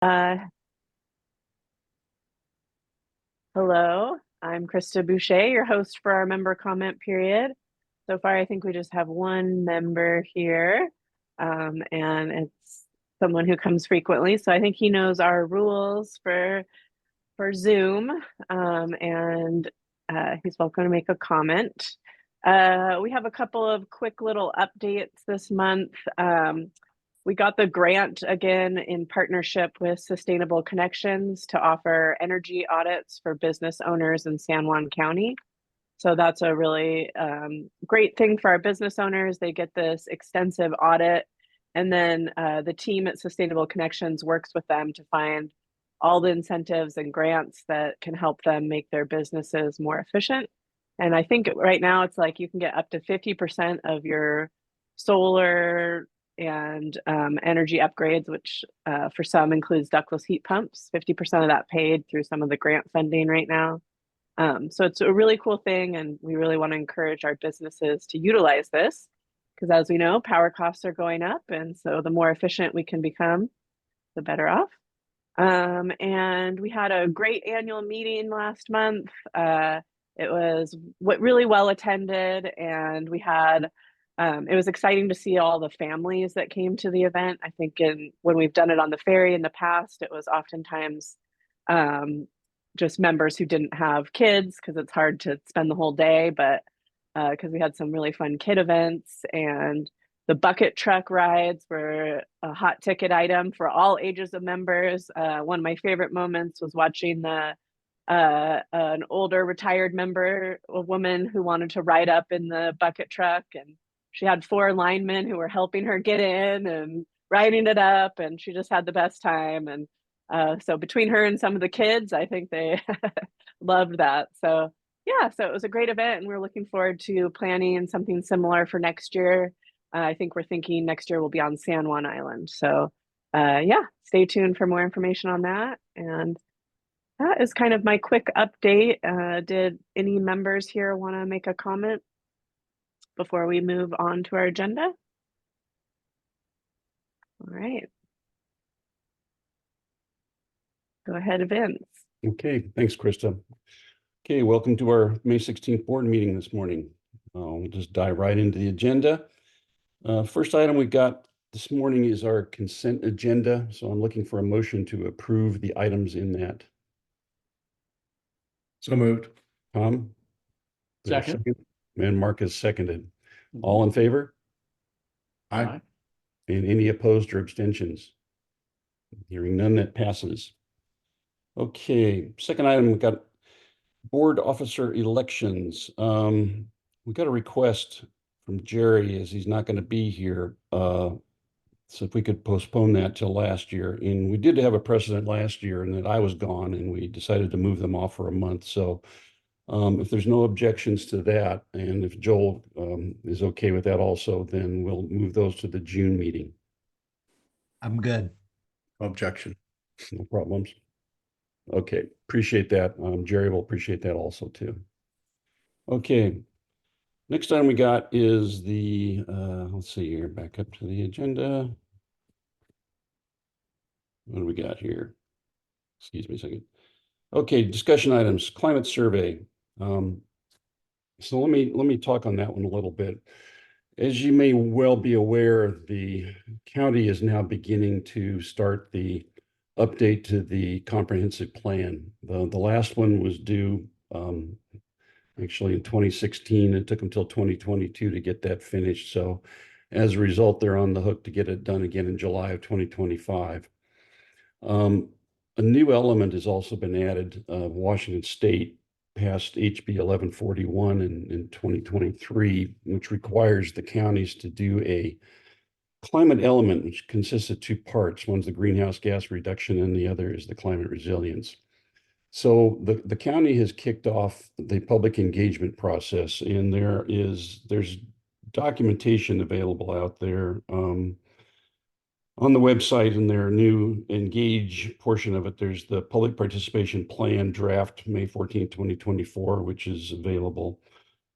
Uh, Hello, I'm Krista Boucher, your host for our member comment period. So far, I think we just have one member here, and it's someone who comes frequently. So I think he knows our rules for Zoom, and he's welcome to make a comment. We have a couple of quick little updates this month. We got the grant again in partnership with Sustainable Connections to offer energy audits for business owners in San Juan County. So that's a really great thing for our business owners. They get this extensive audit. And then the team at Sustainable Connections works with them to find all the incentives and grants that can help them make their businesses more efficient. And I think right now it's like you can get up to 50% of your solar and energy upgrades, which for some includes ductless heat pumps, 50% of that paid through some of the grant funding right now. So it's a really cool thing, and we really want to encourage our businesses to utilize this because, as we know, power costs are going up, and so the more efficient we can become, the better off. And we had a great annual meeting last month. It was really well attended, and we had it was exciting to see all the families that came to the event. I think when we've done it on the ferry in the past, it was oftentimes um, just members who didn't have kids because it's hard to spend the whole day, but because we had some really fun kid events, and the bucket truck rides were a hot ticket item for all ages of members. One of my favorite moments was watching an older retired member, a woman who wanted to ride up in the bucket truck, and she had four linemen who were helping her get in and riding it up, and she just had the best time. And so between her and some of the kids, I think they loved that. So yeah, so it was a great event, and we're looking forward to planning something similar for next year. I think we're thinking next year will be on San Juan Island. So yeah, stay tuned for more information on that. And that is kind of my quick update. Did any members here want to make a comment before we move on to our agenda? All right, go ahead, Vince. Okay, thanks, Krista. Okay, welcome to our May 16th board meeting this morning. We'll just dive right into the agenda. First item we got this morning is our consent agenda. So I'm looking for a motion to approve the items in that. So moved. Tom? Second. And Mark is seconded. All in favor? Aye. And any opposed or abstentions? Hearing none, that passes. Okay, second item, we've got board officer elections. We got a request from Jerry as he's not going to be here. So if we could postpone that till last year. And we did have a precedent last year and that I was gone and we decided to move them off for a month. So if there's no objections to that, and if Joel is okay with that also, then we'll move those to the June meeting. I'm good. Objection. No problems. Okay, appreciate that. Jerry will appreciate that also too. Okay, next item we got is the, let's see here, back up to the agenda. What do we got here? Excuse me a second. Okay, discussion items, climate survey. So let me talk on that one a little bit. As you may well be aware, the county is now beginning to start the update to the comprehensive plan. The last one was due actually in 2016. It took until 2022 to get that finished. So as a result, they're on the hook to get it done again in July of 2025. A new element has also been added. Washington State passed HB 1141 in 2023, which requires the counties to do a climate element, which consists of two parts. One's the greenhouse gas reduction and the other is the climate resilience. So the county has kicked off the public engagement process, and there's documentation available out there on the website. In their new Engage portion of it, there's the public participation plan draft May 14, 2024, which is available.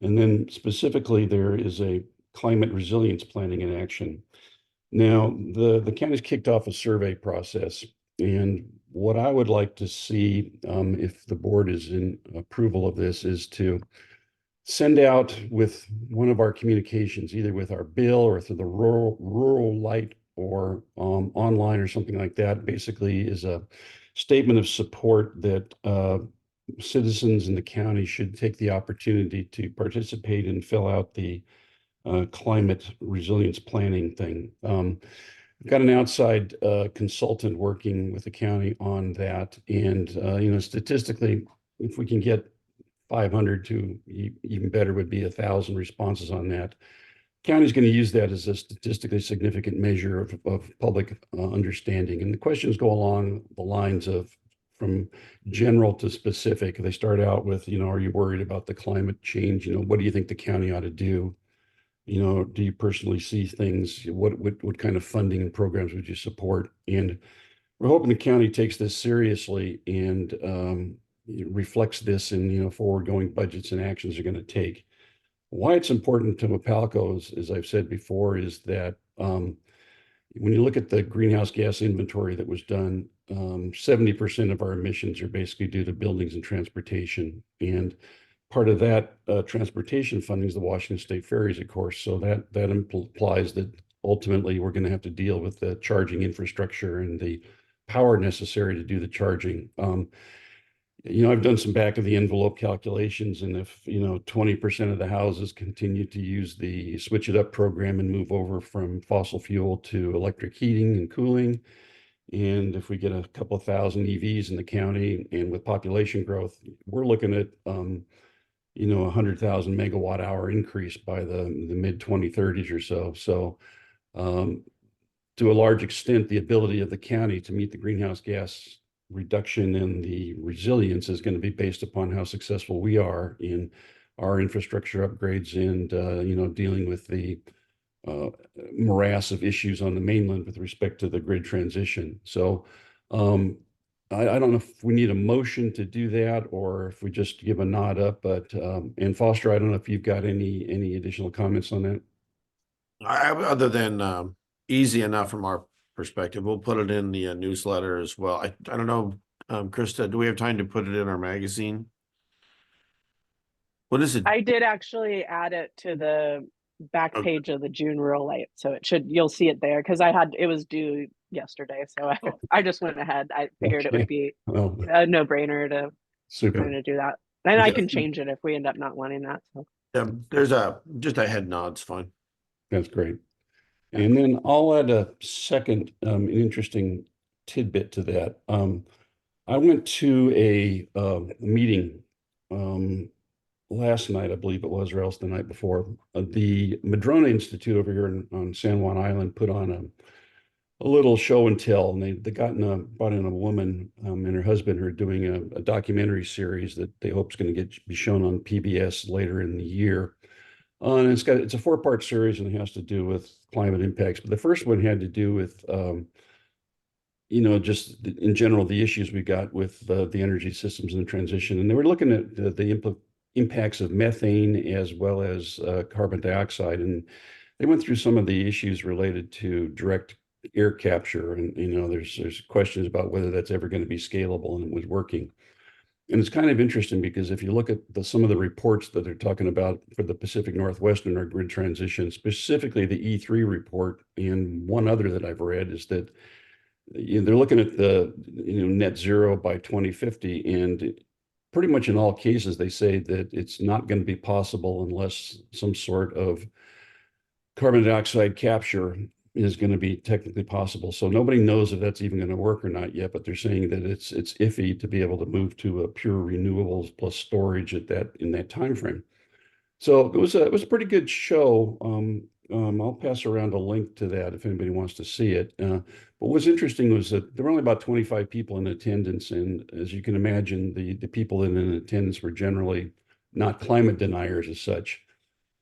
And then specifically, there is a climate resilience planning in action. Now, the county's kicked off a survey process, And what I would like to see, if the board is in approval of this, is to send out with one of our communications, either with our bill or through the rural light or online or something like that, basically is a statement of support that citizens in the county should take the opportunity to participate and fill out the climate resilience planning thing. I've got an outside consultant working with the county on that. And, statistically, if we can get 500 to even better would be 1,000 responses on that. County's going to use that as a statistically significant measure of public understanding. And the questions go along the lines of from general to specific. They start out with, are you worried about the climate change? What do you think the county ought to do? Do you personally see things? What kind of funding and programs would you support? And we're hoping the county takes this seriously and reflects this in, forward going budgets and actions they're going to take. Why it's important to Wapalco, as I've said before, is that when you look at the greenhouse gas inventory that was done, 70% of our emissions are basically due to buildings and transportation. And part of that transportation funding is the Washington State ferries, of course. So that implies that ultimately we're going to have to deal with the charging infrastructure and the power necessary to do the charging. I've done some back of the envelope calculations, and if 20% of the houses continue to use the Switch It Up program and move over from fossil fuel to electric heating and cooling, and if we get a couple of thousand EVs in the county, and with population growth, we're looking at 100,000 megawatt hour increase by the mid 2030s or so. So to a large extent, the ability of the county to meet the greenhouse gas reduction and the resilience is going to be based upon how successful we are in our infrastructure upgrades and dealing with the morass of issues on the mainland with respect to the grid transition. So I don't know if we need a motion to do that or if we just give a nod up, but and Foster, I don't know if you've got any additional comments on that. Other than easy enough from our perspective, we'll put it in the newsletter as well. I don't know, Krista, do we have time to put it in our magazine? What is it? I did actually add it to the back page of the June Rural Light, so you'll see it there because it was due yesterday, so I just went ahead. I figured it would be a no-brainer to kind of do that, and I can change it if we end up not wanting that. So yeah, there's just a head nod. It's fine. That's great. And then I'll add a second an interesting tidbit to that. I went to a meeting last night, I believe it was, or else the night before. The Madrona Institute over here on San Juan Island put on a little show and tell, and they brought in a woman and her husband who are doing a documentary series that they hope is going to be shown on PBS later in the year. And it's a 4-part series, and it has to do with climate impacts. But the first one had to do with, just in general, the issues we got with the energy systems and the transition. And they were looking at the impacts of methane as well as carbon dioxide. And they went through some of the issues related to direct air capture. And, there's questions about whether that's ever going to be scalable, and it was working. And it's kind of interesting because if you look at some of the reports that they're talking about for the Pacific Northwest and our grid transition, specifically the E3 report, and one other that I've read is that they're looking at the net zero by 2050, and pretty much in all cases they say that it's not going to be possible unless some sort of carbon dioxide capture is going to be technically possible. So nobody knows if that's even going to work or not yet, but they're saying that it's iffy to be able to move to a pure renewables plus storage in that time frame. So it was a pretty good show. I'll pass around a link to that if anybody wants to see it. But what's interesting was that there were only about 25 people in attendance, and as you can imagine, the people in attendance were generally not climate deniers as such.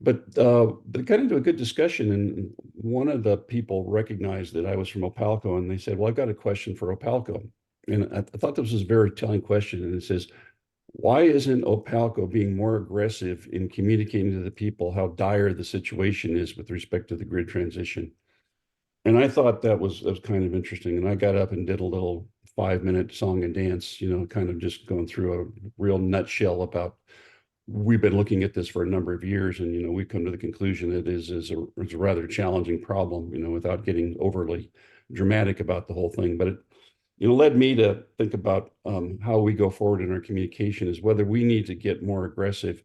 But they got into a good discussion, and one of the people recognized that I was from Opalco, and they said, well, I've got a question for Opalco. And I thought this was a very telling question, and it says, why isn't Opalco being more aggressive in communicating to the people how dire the situation is with respect to the grid transition? And I thought that was kind of interesting, and I got up and did a little 5-minute song and dance, kind of just going through a real nutshell about we've been looking at this for a number of years, and we've come to the conclusion that is a rather challenging problem, without getting overly dramatic about the whole thing. But it led me to think about how we go forward in our communication, is whether we need to get more aggressive.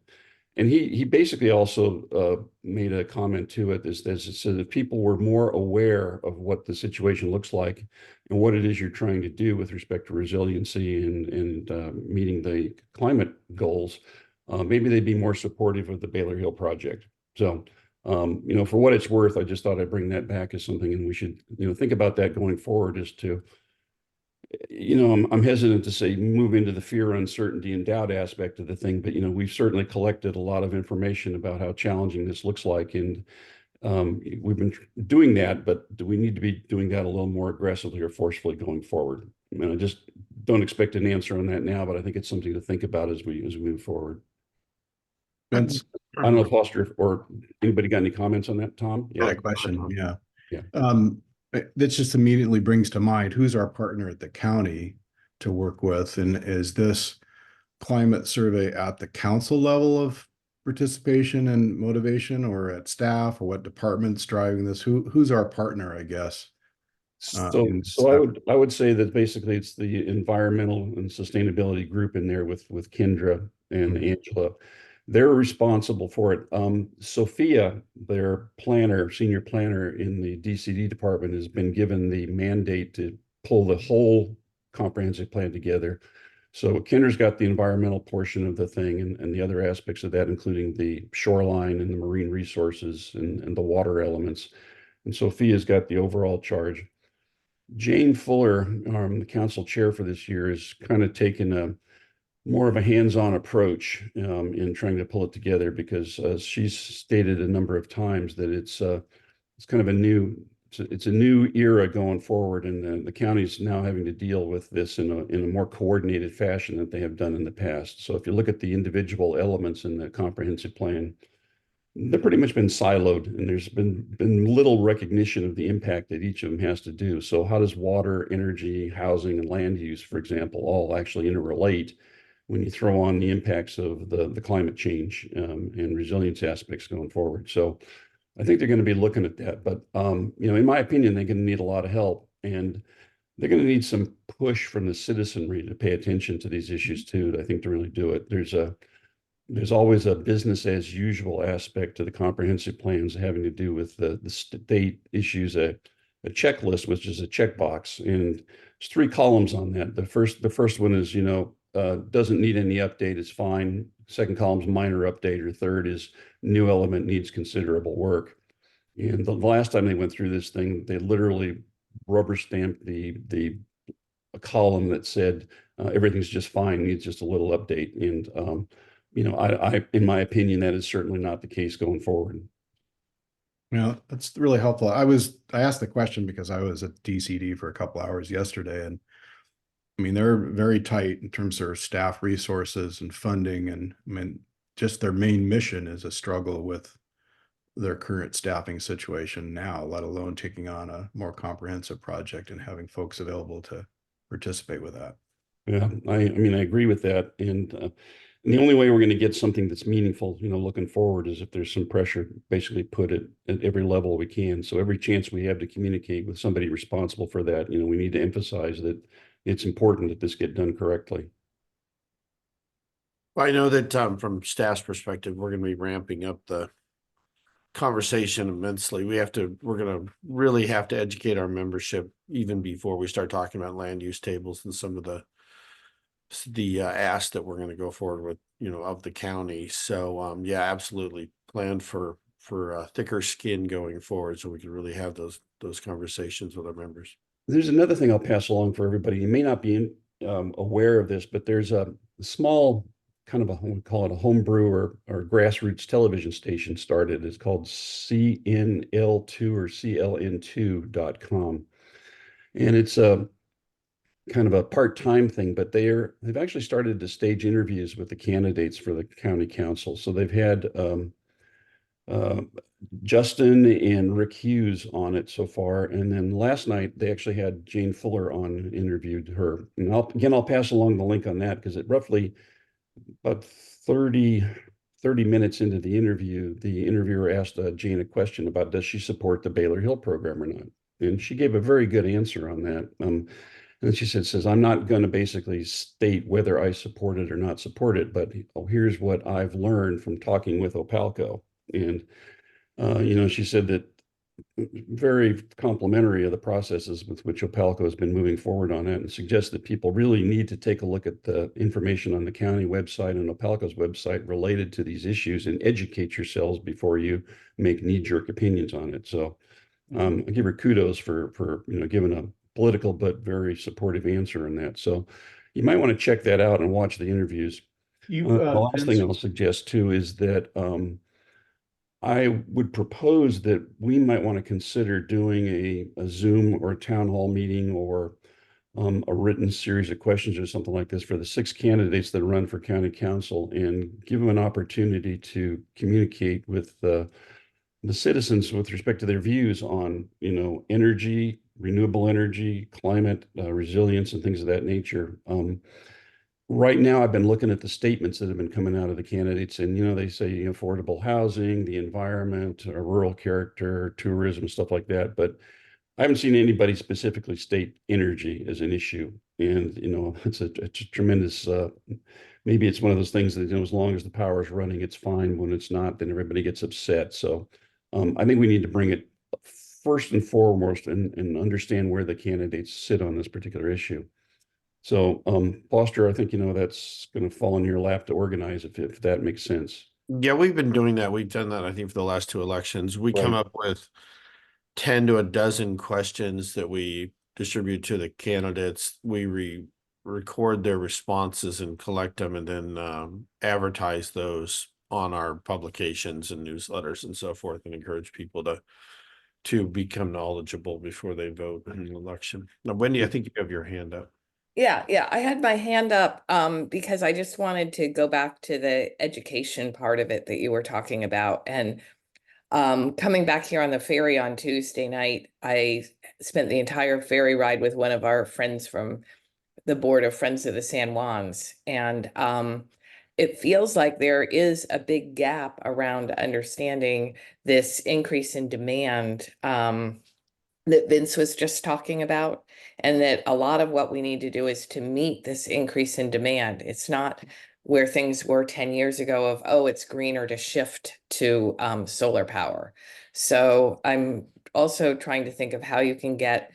And he basically also made a comment to it, as it said, if people were more aware of what the situation looks like and what it is you're trying to do with respect to resiliency and meeting the climate goals, maybe they'd be more supportive of the Baylor Hill project. So, for what it's worth, I just thought I'd bring that back as something, and we should, think about that going forward, as to, I'm hesitant to say move into the fear, uncertainty, and doubt aspect of the thing, but, we've certainly collected a lot of information about how challenging this looks like. And we've been doing that, but do we need to be doing that a little more aggressively or forcefully going forward? I mean, I just don't expect an answer on that now, but I think it's something to think about as we move forward. Vince, I don't know if Foster or anybody got any comments on that, Tom? got a question. Yeah. Yeah. That just immediately brings to mind, who's our partner at the county to work with? And is this climate survey at the council level of participation and motivation, or at staff, or what department's driving this? Who's our partner, I guess? So I would say that basically it's the environmental and sustainability group in there with Kendra and Angela. They're responsible for it. Sophia, their senior planner in the DCD department, has been given the mandate to pull the whole comprehensive plan together. So Kendra's got the environmental portion of the thing, and the other aspects of that, including the shoreline and the marine resources and the water elements. And Sophia's got the overall charge. Jane Fuller, the council chair for this year, is kind of taken more of a hands-on approach in trying to pull it together, because she's stated a number of times that it's kind of a new era going forward, and the county's now having to deal with this in a more coordinated fashion than they have done in the past. So if you look at the individual elements in the comprehensive plan, they've pretty much been siloed, and there's been little recognition of the impact that each of them has to do. So how does water, energy, housing, and land use, for example, all actually interrelate when you throw on the impacts of the climate change and resilience aspects going forward? So I think they're going to be looking at that. But, in my opinion, they're going to need a lot of help, and they're going to need some push from the citizenry to pay attention to these issues too, I think, to really do it. There's always a business as usual aspect to the comprehensive plans having to do with the state issues a checklist, which is a checkbox, and there's 3 columns on that. The first one is, doesn't need any update, it's fine. Second column is minor update, or third is new element needs considerable work. And the last time they went through this thing, they literally rubber stamped the column that said everything's just fine, needs just a little update. And I in my opinion, that is certainly not the case going forward. That's really helpful. I asked the question because I was at DCD for a couple hours yesterday, and I mean, they're very tight in terms of their staff resources and funding. And I mean, just their main mission is a struggle with their current staffing situation now, let alone taking on a more comprehensive project and having folks available to participate with that. Yeah, I agree with that. And the only way we're going to get something that's meaningful, looking forward, is if there's some pressure basically put at every level we can. So every chance we have to communicate with somebody responsible for that, we need to emphasize that it's important that this get done correctly. Well, I know that from staff's perspective, we're going to be ramping up the conversation immensely. We're going to really have to educate our membership even before we start talking about land use tables and some of the asks that we're going to go forward with, of the county. So yeah, absolutely plan for thicker skin going forward, so we can really have those conversations with our members. There's another thing I'll pass along for everybody. You may not be aware of this, but there's a small kind of we call it a homebrew or grassroots television station started. It's called CNL2 or CLN2.com. And it's a kind of a part-time thing, but they've actually started to stage interviews with the candidates for the county council. So they've had uh, Justin and Rick Hughes on it so far. And then last night they actually had Jane Fuller on, interviewed her. And I'll pass along the link on that because it roughly about 30 minutes into the interview, the interviewer asked Jane a question about does she support the Baylor Hill program or not? And she gave a very good answer on that. And she says, I'm not going to basically state whether I support it or not support it, but here's what I've learned from talking with Opalco. And, she said that very complimentary of the processes with which Opalco has been moving forward on it and suggests that people really need to take a look at the information on the county website and Opalco's website related to these issues and educate yourselves before you make knee-jerk opinions on it. So I give her kudos for giving a political but very supportive answer in that. So you might want to check that out and watch the interviews. The last thing I'll suggest too is that I would propose that we might want to consider doing a Zoom or a town hall meeting or a written series of questions or something like this for the 6 candidates that run for county council and give them an opportunity to communicate with the citizens with respect to their views on, energy, renewable energy, climate, resilience, and things of that nature. Right now, I've been looking at the statements that have been coming out of the candidates, and they say affordable housing, the environment, rural character, tourism, stuff like that. But I haven't seen anybody specifically state energy as an issue. And it's a tremendous. Maybe it's one of those things that as long as the power is running, it's fine. When it's not, then everybody gets upset. So I think we need to bring it first and foremost and understand where the candidates sit on this particular issue. So, Foster, I think, that's going to fall in your lap to organize if that makes sense. Yeah, we've been doing that. We've done that, I think, for the last 2 elections. We come Right. up with 10 to a dozen questions that we distribute to the candidates. We record their responses and collect them and then advertise those on our publications and newsletters and so forth and encourage people to become knowledgeable before they vote in the election. Now, Wendy, I think you have your hand up. Yeah, I had my hand up because I just wanted to go back to the education part of it that you were talking about. And coming back here on the ferry on Tuesday night, I spent the entire ferry ride with one of our friends from the board of Friends of the San Juans. And it feels like there is a big gap around understanding this increase in demand that Vince was just talking about, and that a lot of what we need to do is to meet this increase in demand. It's not where things were 10 years ago of, oh, it's greener to shift to solar power. So I'm also trying to think of how you can get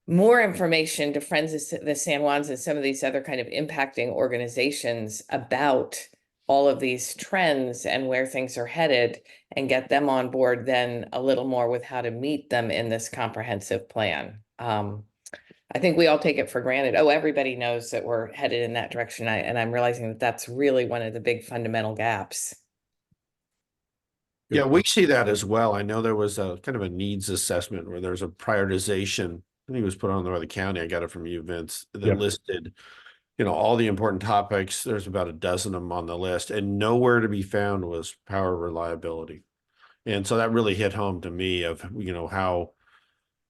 more information to Friends of the San Juans and some of these other kind of impacting organizations about all of these trends and where things are headed, and get them on board then a little more with how to meet them in this comprehensive plan. I think we all take it for granted. Oh, everybody knows that we're headed in that direction. And I'm realizing that that's really one of the big fundamental gaps. Yeah, we see that as well. I know there was a kind of a needs assessment where there's a prioritization. I think it was put on the county. I got it from you, Vince, that Yep. listed, all the important topics. There's about a dozen of them on the list, and nowhere to be found was power reliability. And so that really hit home to me of, how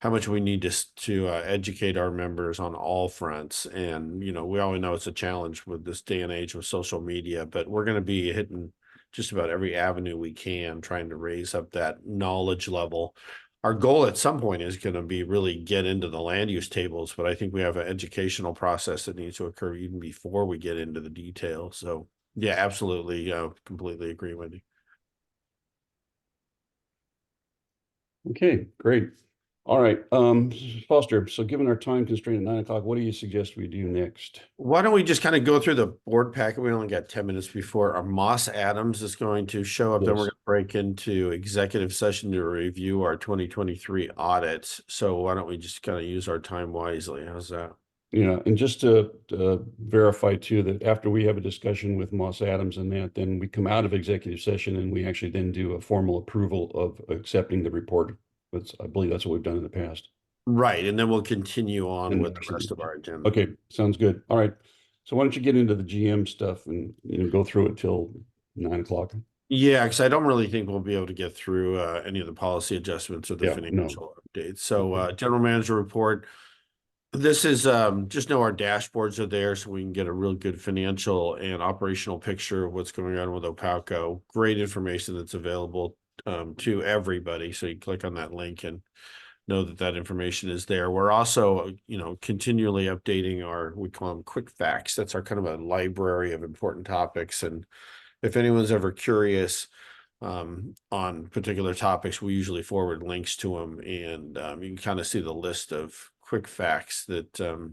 much we need to educate our members on all fronts. And, we always know it's a challenge with this day and age with social media, but we're going to be hitting just about every avenue we can, trying to raise up that knowledge level. Our goal at some point is going to be really get into the land use tables, but I think we have an educational process that needs to occur even before we get into the detail. So yeah, absolutely. Completely agree with you. Okay, great. All right, Foster, so given our time constraint at 9 o'clock, what do you suggest we do next? Why don't we just kind of go through the board packet? We only got 10 minutes before our Moss Adams is going to show up. Then we're Yes. going to break into executive session to review our 2023 audits. So why don't we just kind of use our time wisely? How's that? Yeah, and just to verify too, that after we have a discussion with Moss Adams and that, then we come out of executive session and we actually then do a formal approval of accepting the report. I believe that's what we've done in the past. Right. And then we'll continue on And with the rest of our agenda. Okay, sounds good. All right. So why don't you get into the GM stuff and go through it till 9 o'clock? Yeah, because I don't really think we'll be able to get through any of the policy adjustments or the Yeah, no. financial updates. So general manager report. This is just know our dashboards are there so we can get a real good financial and operational picture of what's going on with Opalco. Great information that's available to everybody. So you click on that link and know that that information is there. We're also, continually updating our, we call them quick facts. That's our kind of a library of important topics. And if anyone's ever curious on particular topics, we usually forward links to them, and you can kind of see the list of quick facts that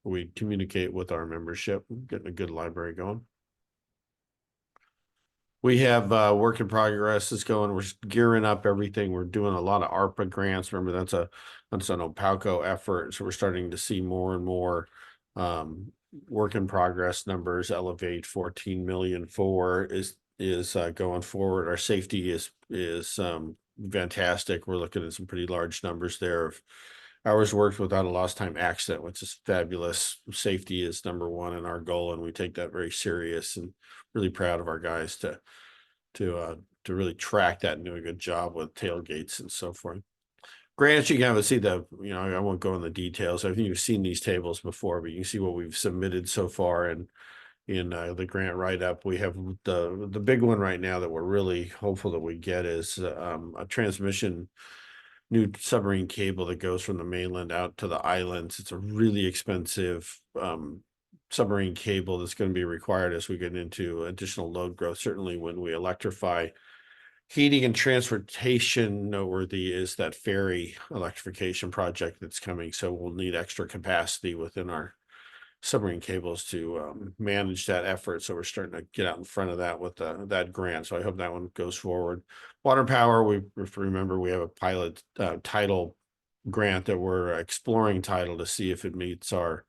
we communicate with our membership, getting a good library going. We have work in progress is going. We're gearing up everything. We're doing a lot of ARPA grants. Remember, that's an Opalco effort. So we're starting to see more and more work in progress numbers elevate. 14 million for is going forward. Our safety is fantastic. We're looking at some pretty large numbers there of hours worked without a lost time accident, which is fabulous. Safety is number one in our goal, and we take that very serious, and really proud of our guys to really track that and do a good job with tailgates and so forth. Grants, you can have a see the, I won't go in the details. I think you've seen these tables before, but you can see what we've submitted so far. And in the grant write-up, we have the big one right now that we're really hopeful that we get is a transmission new submarine cable that goes from the mainland out to the islands. It's a really expensive submarine cable that's going to be required as we get into additional load growth. Certainly when we electrify heating and transportation, noteworthy is that ferry electrification project that's coming. So we'll need extra capacity within our submarine cables to manage that effort. So we're starting to get out in front of that with that grant. So I hope that one goes forward. Water power, if you remember, we have a pilot title grant that we're exploring title to see if it meets our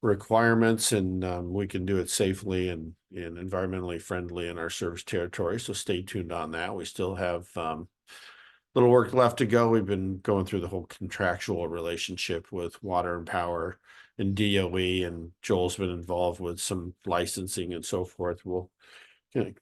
requirements, and we can do it safely and environmentally friendly in our service territory. So stay tuned on that. We still have little work left to go. We've been going through the whole contractual relationship with water and power and DOE, and Joel's been involved with some licensing and so forth. We'll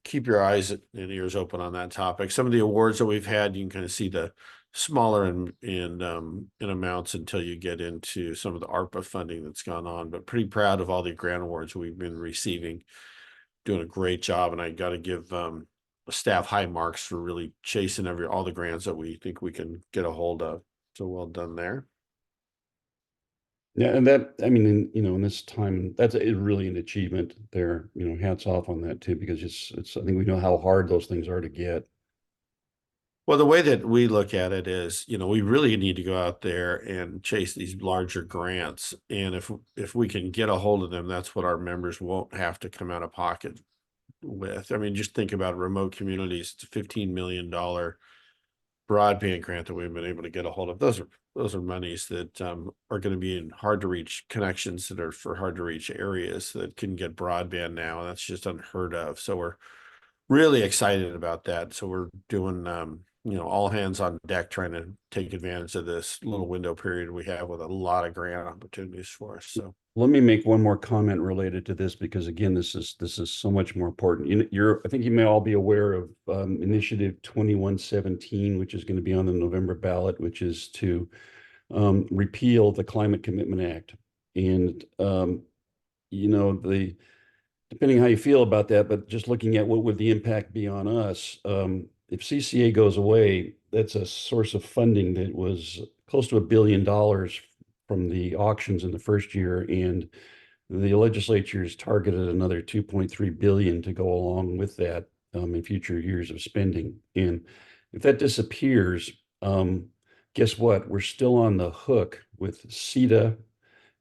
keep your eyes and ears open on that topic. Some of the awards that we've had, you can kind of see the smaller in amounts until you get into some of the ARPA funding that's gone on, but pretty proud of all the grant awards we've been receiving. Doing a great job, and I got to give staff high marks for really chasing all the grants that we think we can get a hold of. So well done there. Yeah, and that, I mean, in this time, that's really an achievement there. Hats off on that too, because it's I think we know how hard those things are to get. Well, the way that we look at it is, we really need to go out there and chase these larger grants. And if we can get a hold of them, that's what our members won't have to come out of pocket with. I mean, just think about remote communities. It's a $15 million broadband grant that we've been able to get a hold of. Those are monies that are going to be in hard to reach connections that are for hard to reach areas that can get broadband now. That's just unheard of. So we're really excited about that. So we're doing all hands on deck, trying to take advantage of this little window period we have with a lot of grant opportunities for us. So let me make one more comment related to this, because again, this is so much more important. I think you may all be aware of Initiative 2117, which is going to be on the November ballot, which is to repeal the Climate Commitment Act. And depending how you feel about that, but just looking at what would the impact be on us, if CCA goes away, that's a source of funding that was close to $1 billion from the auctions in the first year, and the legislature's targeted another 2.3 billion to go along with that in future years of spending. And if that disappears, guess what? We're still on the hook with CETA,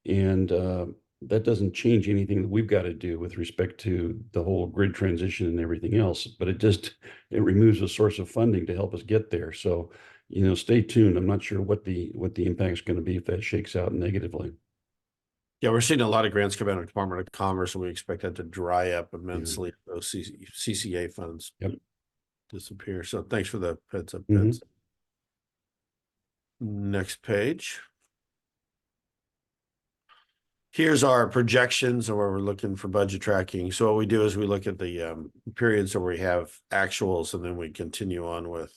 and that doesn't change anything that we've got to do with respect to the whole grid transition and everything else, but it removes a source of funding to help us get there. So, stay tuned. I'm not sure what the impact is going to be if that shakes out negatively. yeah, we're seeing a lot of grants come out of the Department of Commerce, and we expect that to dry up immensely. Those CCA funds disappear. So thanks for the heads up. Next page. here's our projections and where we're looking for budget tracking. So what we do is we look at the periods where we have actuals, and then we continue on with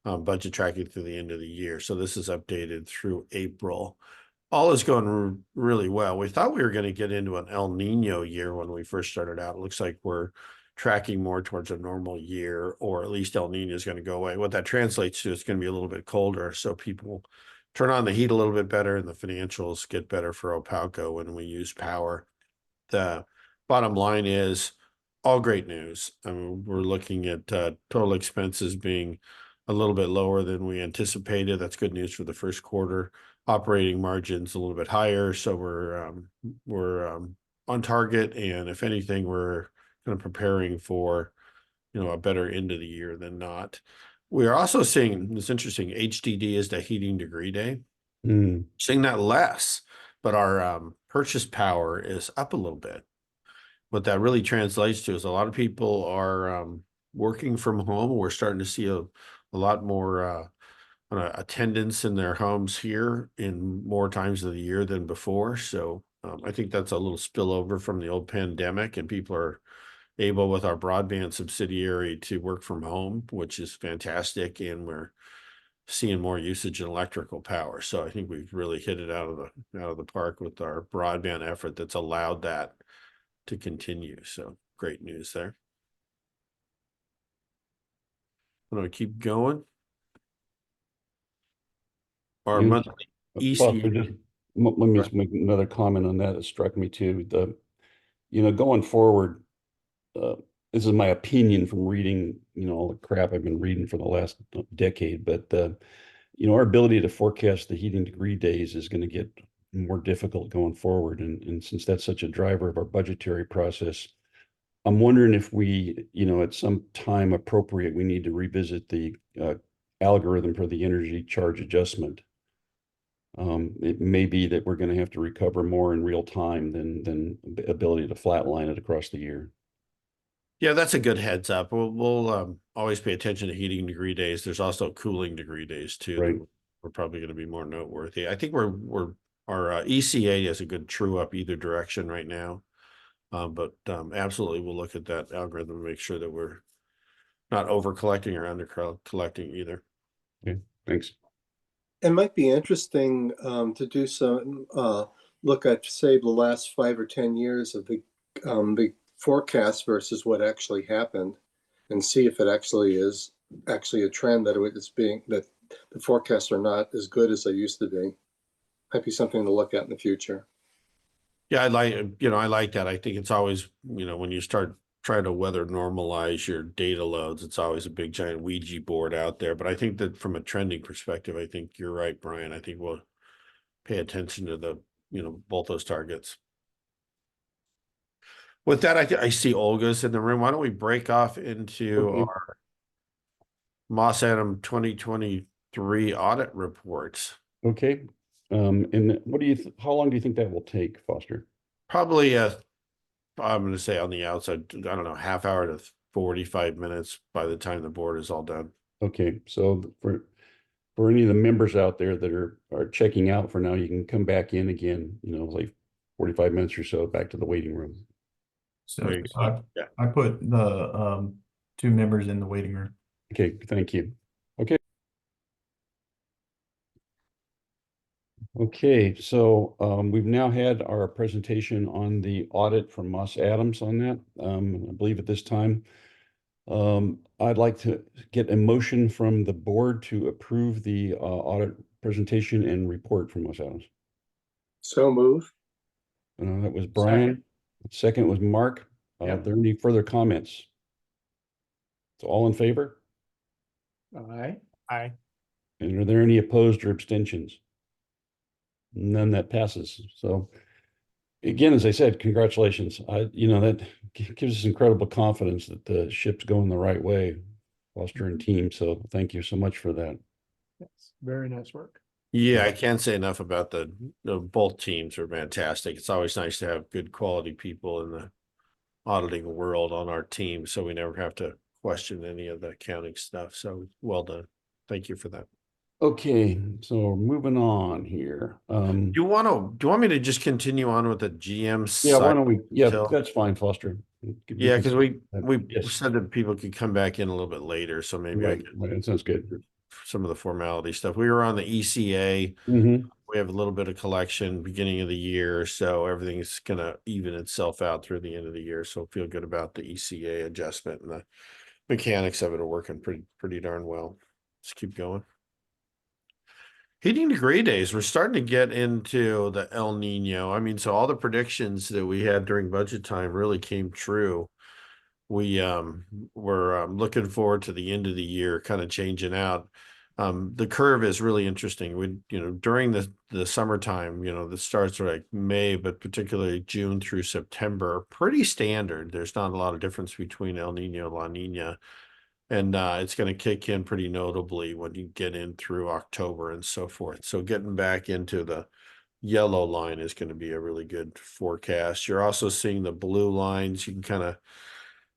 budget tracking through the end of the year. So this is updated through April. All is going really well. We thought we were going to get into an El Nino year when we first started out. It looks like we're tracking more towards a normal year, or at least El Nino is going to go away. What that translates to is going to be a little bit colder, so people turn on the heat a little bit better, and the financials get better for Opalco when we use power. The bottom line is all great news. I mean, we're looking at total expenses being a little bit lower than we anticipated. That's good news for the first quarter. Operating margins a little bit higher, so we're on target, and if anything, we're kind of preparing for, a better end of the year than not. We are also seeing, it's interesting, HDD is the heating degree day. Seeing that less, but our purchase power is up a little bit. What that really translates to is a lot of people are working from home. We're starting to see a lot more attendance in their homes here in more times of the year than before. So I think that's a little spillover from the old pandemic, and people are able with our broadband subsidiary to work from home, which is fantastic. And we're seeing more usage in electrical power. So I think we've really hit it out of the park with our broadband effort that's allowed that to continue. So great news there. I'm going to keep going. Our Yeah. monthly Foster, EC. let me just make another comment on that. It struck me too. Going forward, this is my opinion from reading, all the crap I've been reading for the last decade, but our ability to forecast the heating degree days is going to get more difficult going forward. And since that's such a driver of our budgetary process, I'm wondering if we, at some time appropriate, we need to revisit the algorithm for the energy charge adjustment. It may be that we're going to have to recover more in real time than ability to flatline it across the year. Yeah, that's a good heads up. We'll always pay attention to heating degree days. There's also cooling degree days too. Right. That we're probably going to be more noteworthy. I think our ECA is a good true up either direction right now. But absolutely, we'll look at that algorithm and make sure that we're not over collecting or under collecting either. Okay, thanks. It might be interesting to do some look at, say, the last 5 or 10 years of the forecast versus what actually happened, and see if it actually is a trend that that the forecasts are not as good as they used to be. Might be something to look at in the future. Yeah, I like that. I think it's always, when you start trying to weather normalize your data loads, it's always a big giant Ouija board out there. But I think that from a trending perspective, I think you're right, Brian. I think we'll pay attention to both those targets. With that, I see Olga's in the room. Why don't we break off into our Moss Adam 2023 audit reports? Okay. And how long do you think that will take, Foster? Probably I'm going to say on the outside, I don't know, half hour to 45 minutes by the time the board is all done. Okay, so for any of the members out there that are checking out for now, you can come back in again, like 45 minutes or so back to the waiting room. So Yeah. I put the 2 members in the waiting room. Okay, thank you. Okay. Okay, so we've now had our presentation on the audit from Moss Adams on that. I believe at this time, I'd like to get a motion from the board to approve the audit presentation and report from Moss Adams. So move. That was Brian. Second was Mark. Are there any further comments? So all in favor? Aye. Aye. And are there any opposed or abstentions? None. That passes. So again, as I said, congratulations. That gives us incredible confidence that the ship's going the right way, Foster and team. So thank you so much for that. Yes, very nice work. Yeah, I can't say enough about both teams are fantastic. It's always nice to have good quality people in the auditing world on our team, so we never have to question any of the accounting stuff. So well done. Thank you for that. Okay, so moving on here. Do you want me to just continue on with the GM Yeah, why side? don't we, yeah, till- that's fine, Foster. Yeah, because we Yes. said that people could come back in a little bit later, so maybe I Right, could right, that sounds good. some of the formality stuff. We were on the ECA. Mm-hmm. We have a little bit of collection beginning of the year, so everything's gonna even itself out through the end of the year. So feel good about the ECA adjustment, and the mechanics of it are working pretty darn well. Let's keep going. Heating degree days, we're starting to get into the El Nino. I mean, so all the predictions that we had during budget time really came true. We were looking forward to the end of the year kind of changing out. The curve is really interesting. We, during the summertime, that starts like May, but particularly June through September, pretty standard. There's not a lot of difference between El Nino and La Nina. And it's going to kick in pretty notably when you get in through October and so forth. So getting back into the yellow line is going to be a really good forecast. You're also seeing the blue lines. You can kind of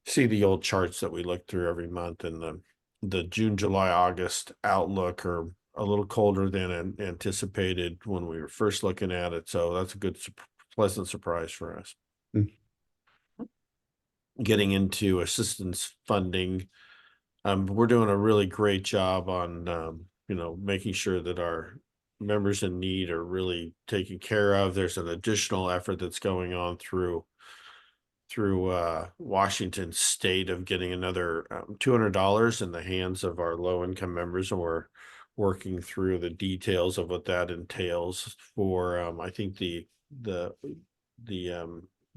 see the old charts that we look through every month, and the June, July, August outlook are a little colder than anticipated when we were first looking at it. So that's a good, pleasant surprise for us. Mm. Getting into assistance funding. We're doing a really great job on, making sure that our members in need are really taken care of. There's an additional effort that's going on through Washington State of getting another $200 in the hands of our low-income members, and we're working through the details of what that entails for, I think the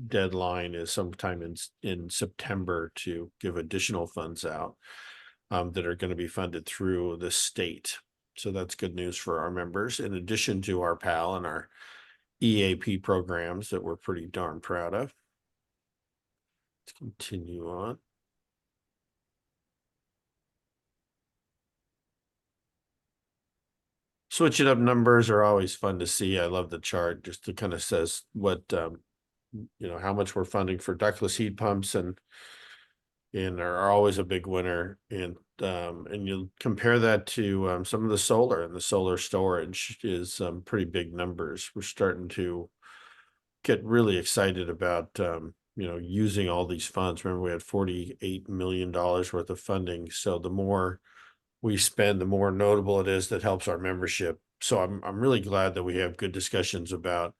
deadline is sometime in September to give additional funds out that are going to be funded through the state. So that's good news for our members, in addition to our PAL and our EAP programs that we're pretty darn proud of. Let's continue on. Switching up numbers are always fun to see. I love the chart, just to kind of says what, how much we're funding for ductless heat pumps and are always a big winner. And you compare that to some of the solar, and the solar storage is pretty big numbers. We're starting to get really excited about, using all these funds. Remember, we had $48 million worth of funding. So the more we spend, the more notable it is that helps our membership. So I'm really glad that we have good discussions about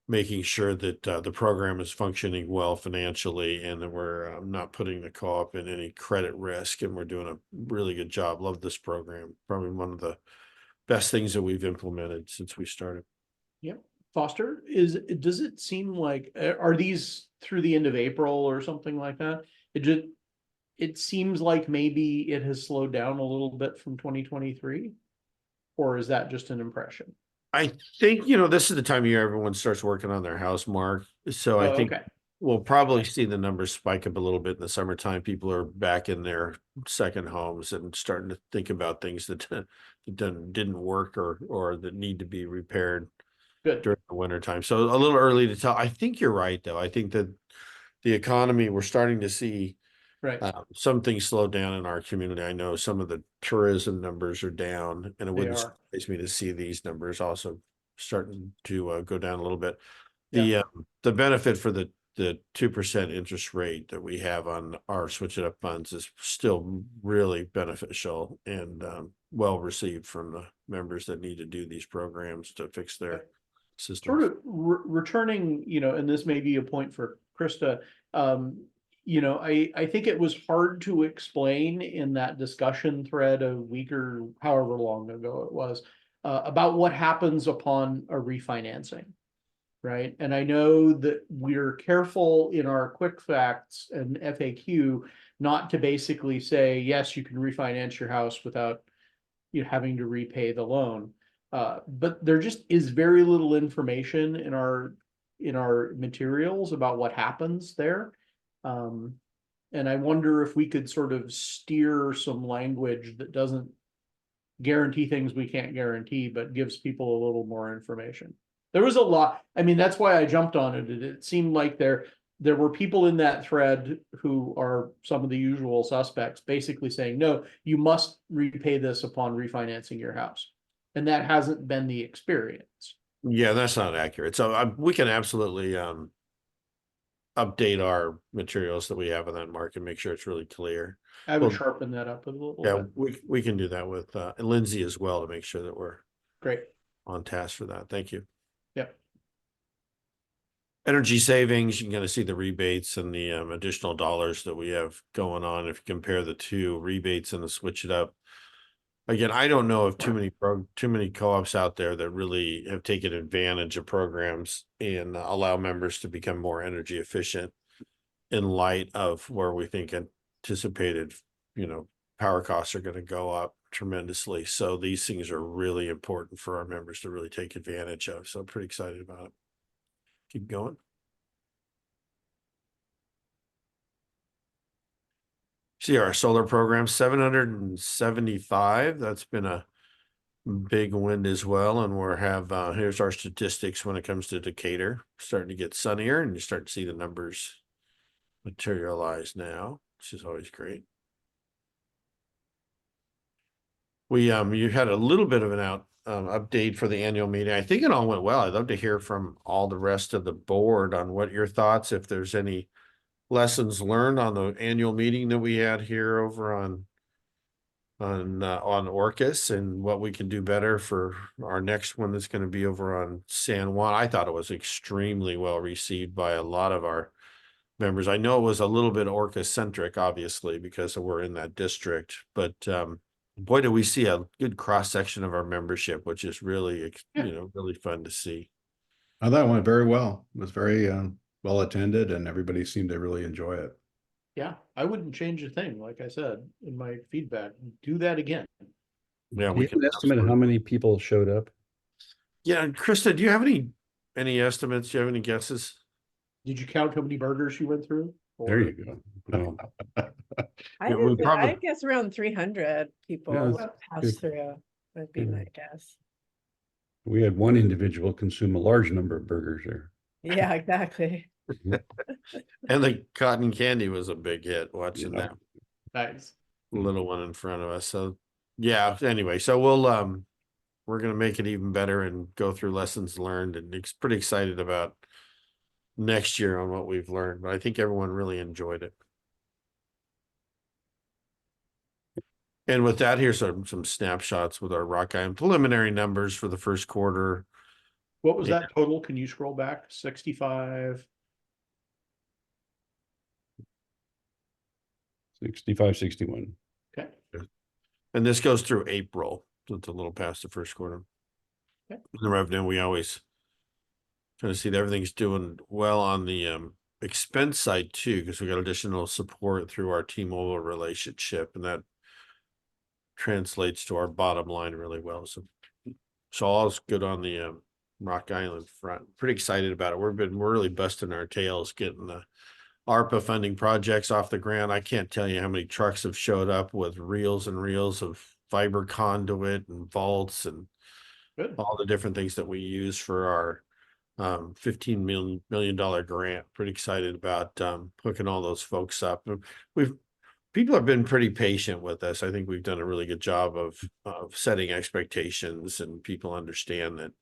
making sure that the program is functioning well financially, and that we're not putting the co-op in any credit risk, and we're doing a really good job. Love this program. Probably one of the best things that we've implemented since we started. Yep. Foster, does it seem like, are these through the end of April or something like that? It seems like maybe it has slowed down a little bit from 2023, or is that just an impression? I think, this is the time of year everyone starts working on their house, Mark. So I think Okay. we'll probably see the numbers spike up a little bit in the summertime. People are back in their second homes and starting to think about things that didn't work or that need to be repaired Good. during the winter time. So a little early to tell. I think you're right, though. I think that the economy, we're starting to see Right. some things slow down in our community. I know some of the tourism numbers are down, and it They wouldn't are. surprise me to see these numbers also starting to go down a little bit. Yeah. The benefit for the 2% interest rate that we have on our Switch It Up funds is still really beneficial and well received from the members that need to do these programs to fix their systems. Sort of returning, and this may be a point for Krista. I think it was hard to explain in that discussion thread a week or however long ago it was about what happens upon a refinancing, right? And I know that we're careful in our quick facts and FAQ not to basically say, yes, you can refinance your house without you having to repay the loan. But there just is very little information in our materials about what happens there. And I wonder if we could sort of steer some language that doesn't guarantee things we can't guarantee, but gives people a little more information. There was a lot. I mean, that's why I jumped on it. It seemed like there there were people in that thread who are some of the usual suspects, basically saying, no, you must repay this upon refinancing your house. And that hasn't been the experience. Yeah, that's not accurate. So we can absolutely update our materials that we have in that mark and make sure it's really clear. I would Well, sharpen that up a little Yeah, bit. we can do that with Lindsay as well to make sure that we're Great. on task for that. Thank you. Yep. Energy savings, you can kind of see the rebates and the additional dollars that we have going on. If you compare the two rebates and the switch it up. Again, I don't know of too many co-ops out there that really have taken advantage of programs and allow members to become more energy efficient in light of where we think anticipated, power costs are going to go up tremendously. So these things are really important for our members to really take advantage of. So I'm pretty excited about it. Keep going. See our solar program, 775. That's been a big win as well. And here's our statistics when it comes to Decatur. Starting to get sunnier and you start to see the numbers materialize now, which is always great. You had a little bit of an update for the annual meeting. I think it all went well. I'd love to hear from all the rest of the board on what your thoughts, if there's any lessons learned on the annual meeting that we had here over on Orcas, and what we can do better for our next one that's going to be over on San Juan. I thought it was extremely well received by a lot of our members. I know it was a little bit Orcas centric, obviously, because we're in that district, but boy, do we see a good cross section of our membership, which is really, really fun to see. Oh, that went very well. It was very well attended, and everybody seemed to really enjoy it. Yeah, I wouldn't change a thing. Like I said in my feedback, do that again. Yeah, Do we you have can an estimate of how many people showed up? Yeah, Krista, do you have any estimates? Do you have any guesses? Did you count how many burgers you went through? There Or- you go. No. I, Yeah, we would- probably- I guess around 300 people that's pass good. through would be Yeah. my guess. We had one individual consume a large number of burgers there. Yeah, exactly. And the cotton candy was a big hit watching Yeah. that Nice. little one in front of us. So yeah, anyway, so we're gonna make it even better and go through lessons learned, and it's pretty excited about next year on what we've learned. But I think everyone really enjoyed it. And with that, here's some snapshots with our Rock Island preliminary numbers for the first quarter. What was Yeah. that total? Can you scroll back? 65. 65, 61. Okay. And this goes through April, so it's a little past the first quarter. Okay. The revenue, we always kind of see that everything's doing well on the expense side too, because we got additional support through our T-Mobile relationship, and that translates to our bottom line really well. So all's good on the Rock Island front. Pretty excited about it. We're really busting our tails getting the ARPA funding projects off the ground. I can't tell you how many trucks have showed up with reels and reels of fiber conduit and vaults and Good. all the different things that we use for our $15 million grant. Pretty excited about hooking all those folks up. People have been pretty patient with us. I think we've done a really good job of setting expectations, and people understand that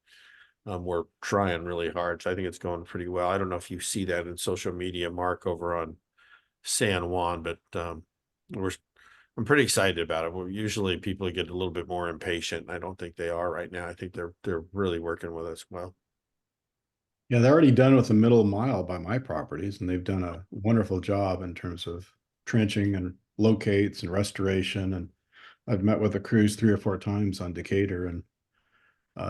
we're trying really hard. So I think it's going pretty well. I don't know if you see that in social media, Mark, over on San Juan, but I'm pretty excited about it. Usually people get a little bit more impatient. I don't think they are right now. I think they're really working with us well. Yeah, they're already done with the middle mile by my properties, and they've done a wonderful job in terms of trenching and locates and restoration. And I've met with the crews 3 or 4 times on Decatur, and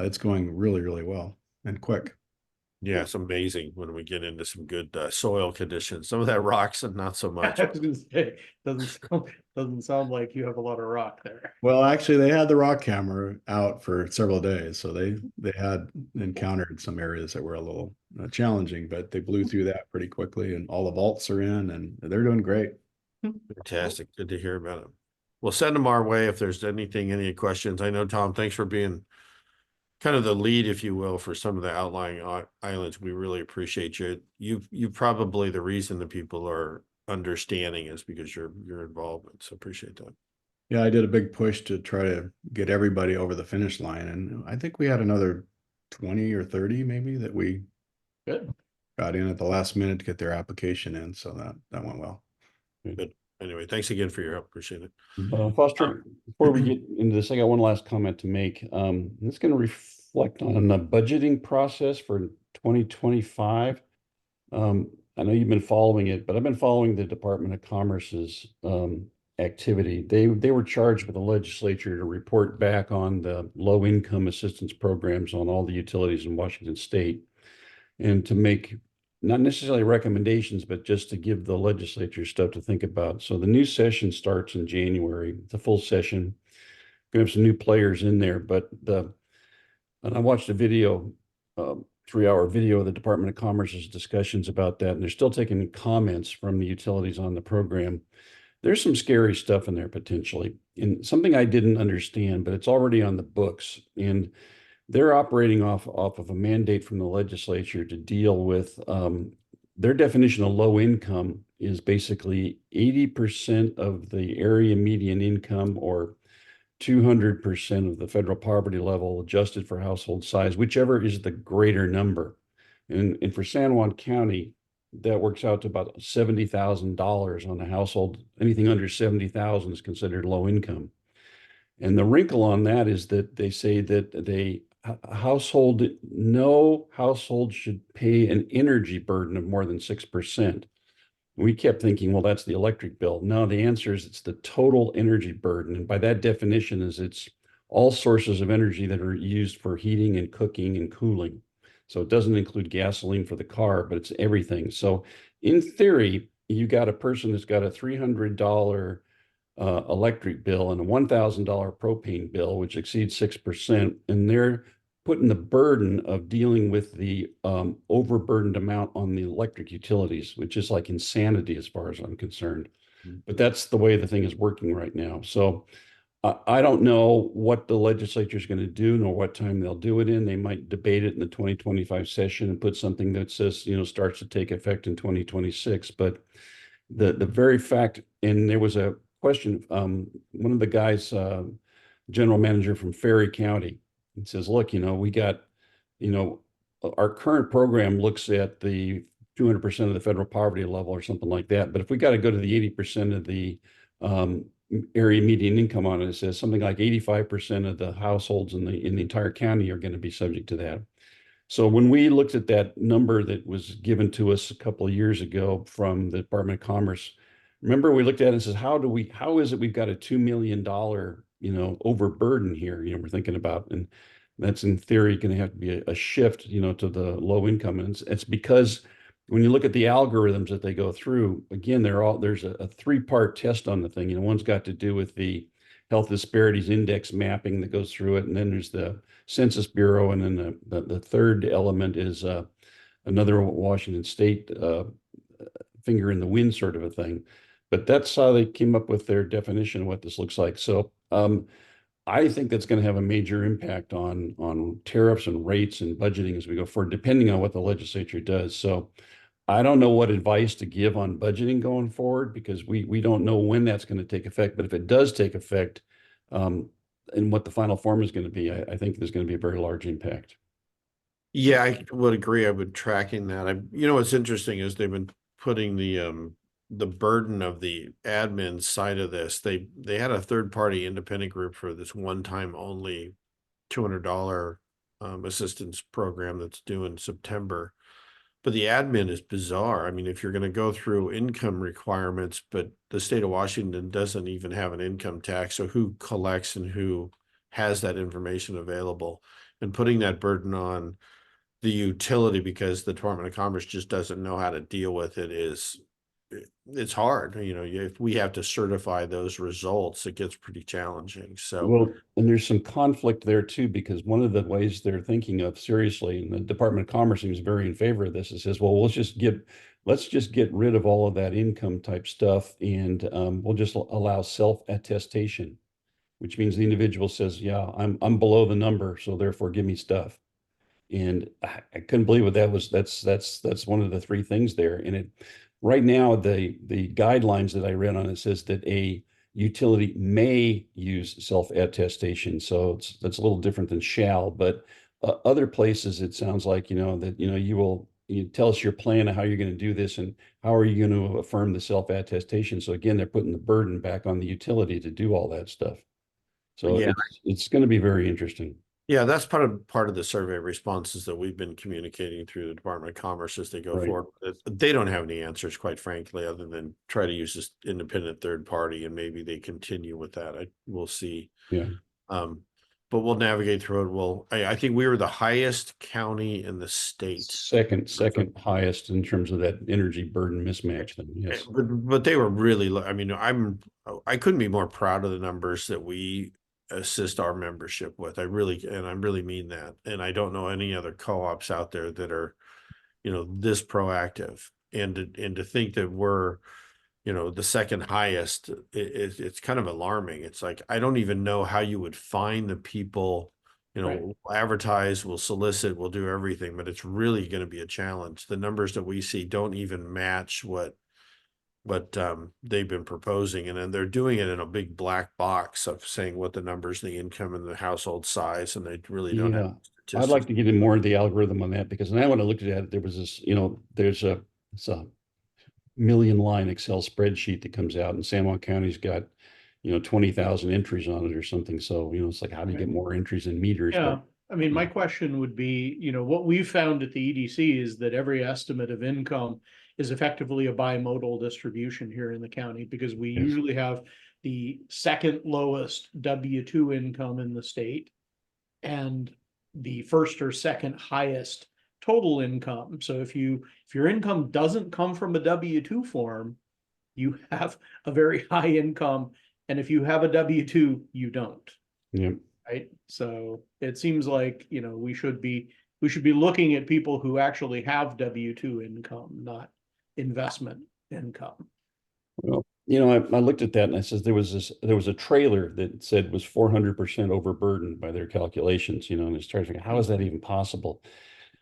it's going really, really well and quick. Yeah, it's amazing when we get into some good soil conditions. Some of that rocks and not so much. I was gonna say, doesn't sound like you have a lot of rock there. Well, actually, they had the rock camera out for several days, so they had encountered some areas that were a little challenging, but they blew through that pretty quickly, and all the vaults are in, and they're doing great. Fantastic. Good to hear about it. We'll send them our way if there's any questions. I know, Tom, thanks for being kind of the lead, if you will, for some of the outlying islands. We really appreciate you. You probably the reason that people are understanding is because your involvement. So appreciate that. Yeah, I did a big push to try to get everybody over the finish line, and I think we had another 20 or 30 maybe that we Good. got in at the last minute to get their application in, so that went well. Good. Anyway, thanks again for your help. Appreciate it. Foster, before we get into this, I got one last comment to make. It's going to reflect on the budgeting process for 2025. I know you've been following it, but I've been following the Department of Commerce's activity. They were charged with the legislature to report back on the low income assistance programs on all the utilities in Washington State, and to make not necessarily recommendations, but just to give the legislature stuff to think about. So the new session starts in January, the full session. Gonna have some new players in there, and I watched a video, 3-hour video of the Department of Commerce's discussions about that, and they're still taking comments from the utilities on the program. There's some scary stuff in there potentially, and something I didn't understand, but it's already on the books, and they're operating off of a mandate from the legislature to deal with their definition of low income is basically 80% of the area median income or 200% of the federal poverty level adjusted for household size, whichever is the greater number. And for San Juan County, that works out to about $70,000 on a household. Anything under 70,000 is considered low income. And the wrinkle on that is that they say that no household should pay an energy burden of more than 6%. We kept thinking, well, that's the electric bill. No, the answer is it's the total energy burden. And by that definition is it's all sources of energy that are used for heating and cooking and cooling. So it doesn't include gasoline for the car, but it's everything. So in theory, you got a person that's got a $300 electric bill and a $1,000 propane bill, which exceeds 6%, and they're putting the burden of dealing with the overburdened amount on the electric utilities, which is like insanity as far as I'm concerned. But that's the way the thing is working right now. So I don't know what the legislature is going to do, nor what time they'll do it in. They might debate it in the 2025 session and put something that says, starts to take effect in 2026. But the very fact, and there was a question, one of the guys, general manager from Ferry County, and says, look, we got, our current program looks at the 200% of the federal poverty level or something like that. But if we got to go to the 80% of the area median income on it, it says something like 85% of the households in the entire county are going to be subject to that. So when we looked at that number that was given to us a couple of years ago from the Department of Commerce, remember we looked at it and says, how is it we've got a $2 million, overburden here, we're thinking about, and that's in theory going to have to be a shift, to the low income. And it's because when you look at the algorithms that they go through, again, there's a 3-part test on the thing. One's got to do with the health disparities index mapping that goes through it. And then there's the Census Bureau. And then the third element is another Washington State finger in the wind sort of a thing. But that's how they came up with their definition of what this looks like. So I think that's going to have a major impact on tariffs and rates and budgeting as we go forward, depending on what the legislature does. So I don't know what advice to give on budgeting going forward, because we don't know when that's going to take effect. But if it does take effect, and what the final form is going to be, I think there's going to be a very large impact. Yeah, I would agree. I've been tracking that. What's interesting is they've been putting the burden of the admin side of this. They had a third-party independent group for this one-time only $200 assistance program that's due in September. But the admin is bizarre. I mean, if you're going to go through income requirements, but the state of Washington doesn't even have an income tax, so who collects and who has that information available? And putting that burden on the utility because the Department of Commerce just doesn't know how to deal with it it's hard. If we have to certify those results, it gets pretty challenging. So, well, and there's some conflict there too, because one of the ways they're thinking of seriously, and the Department of Commerce seems very in favor of this, it says, well, let's just get rid of all of that income type stuff, and we'll just allow self-attestation. which means the individual says, yeah, I'm below the number, so therefore give me stuff. And I couldn't believe what that was. That's one of the three things there. And it right now the guidelines that I read on it says that a utility may use self-attestation. So that's a little different than shall, but other places it sounds like, that, you tell us your plan of how you're going to do this and how are you going to affirm the self-attestation. So again, they're putting the burden back on the utility to do all that stuff. So Yeah. it's going to be very interesting. Yeah, that's part of the survey responses that we've been communicating through the Department of Commerce as they go Right. forward. They don't have any answers, quite frankly, other than try to use this independent third party, and maybe they continue with that. We'll see. Yeah. But we'll navigate through it. I think we were the highest county in the state. Second highest in terms of that energy burden mismatch then, yes. But they were really low. I mean, I couldn't be more proud of the numbers that we assist our membership with. I really mean that. And I don't know any other co-ops out there that are, this proactive. And to think that we're, the second highest, it's kind of alarming. It's like, I don't even know how you would find the people, Right. we'll advertise, we'll solicit, we'll do everything, but it's really going to be a challenge. The numbers that we see don't even match what they've been proposing, and then they're doing it in a big black box of saying what the numbers, the income, and the household size, and they really don't have Yeah. I'd like to get in more of the algorithm on that, because now when I looked at it, there was this, it's a million line Excel spreadsheet that comes out, and San Juan County's got, 20,000 entries on it or something. So, it's like, how do you get more entries in meters? Yeah, I mean, my question would be, what we've found at the EDC is that every estimate of income is effectively a bimodal distribution here in the county, because we Yes. usually have the second lowest W-2 income in the state and the first or second highest total income. So if your income doesn't come from a W-2 form, you have a very high income. And if you have a W-2, you don't. Yeah. Right. So it seems like, we should be looking at people who actually have W-2 income, not investment income. Well, I looked at that and I says there was a trailer that said was 400% overburdened by their calculations, and it starts thinking, how is that even possible?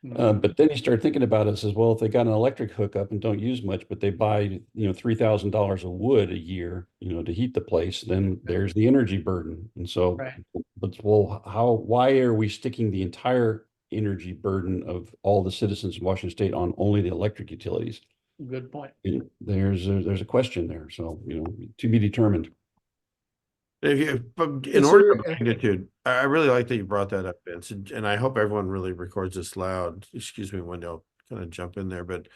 But then you start thinking about it, says, well, if they got an electric hookup and don't use much, but they buy, $3,000 of wood a year, to heat the place, then there's the energy burden. And so, Right. but why are we sticking the entire energy burden of all the citizens of Washington State on only the electric utilities? Good point. There's a question there. So, to be determined. But in Is order there- of magnitude, I really like that you brought that up, Vince, and I hope everyone really records this loud. Excuse me, Wendy, I'll kind of jump in there, but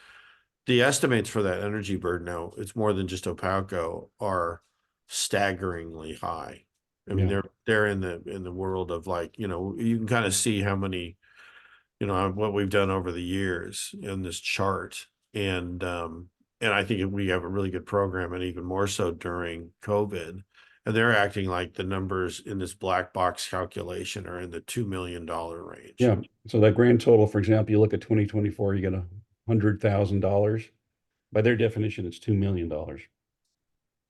the estimates for that energy burden now, it's more than just Opalco, are staggeringly high. I mean, Yeah. they're in the world of, like, you can kind of see how many, what we've done over the years in this chart. And I think we have a really good program, and even more so during COVID. And they're acting like the numbers in this black box calculation are in the $2 million range. Yeah. So that grand total, for example, you look at 2024, you get $100,000. By their definition, it's $2 million.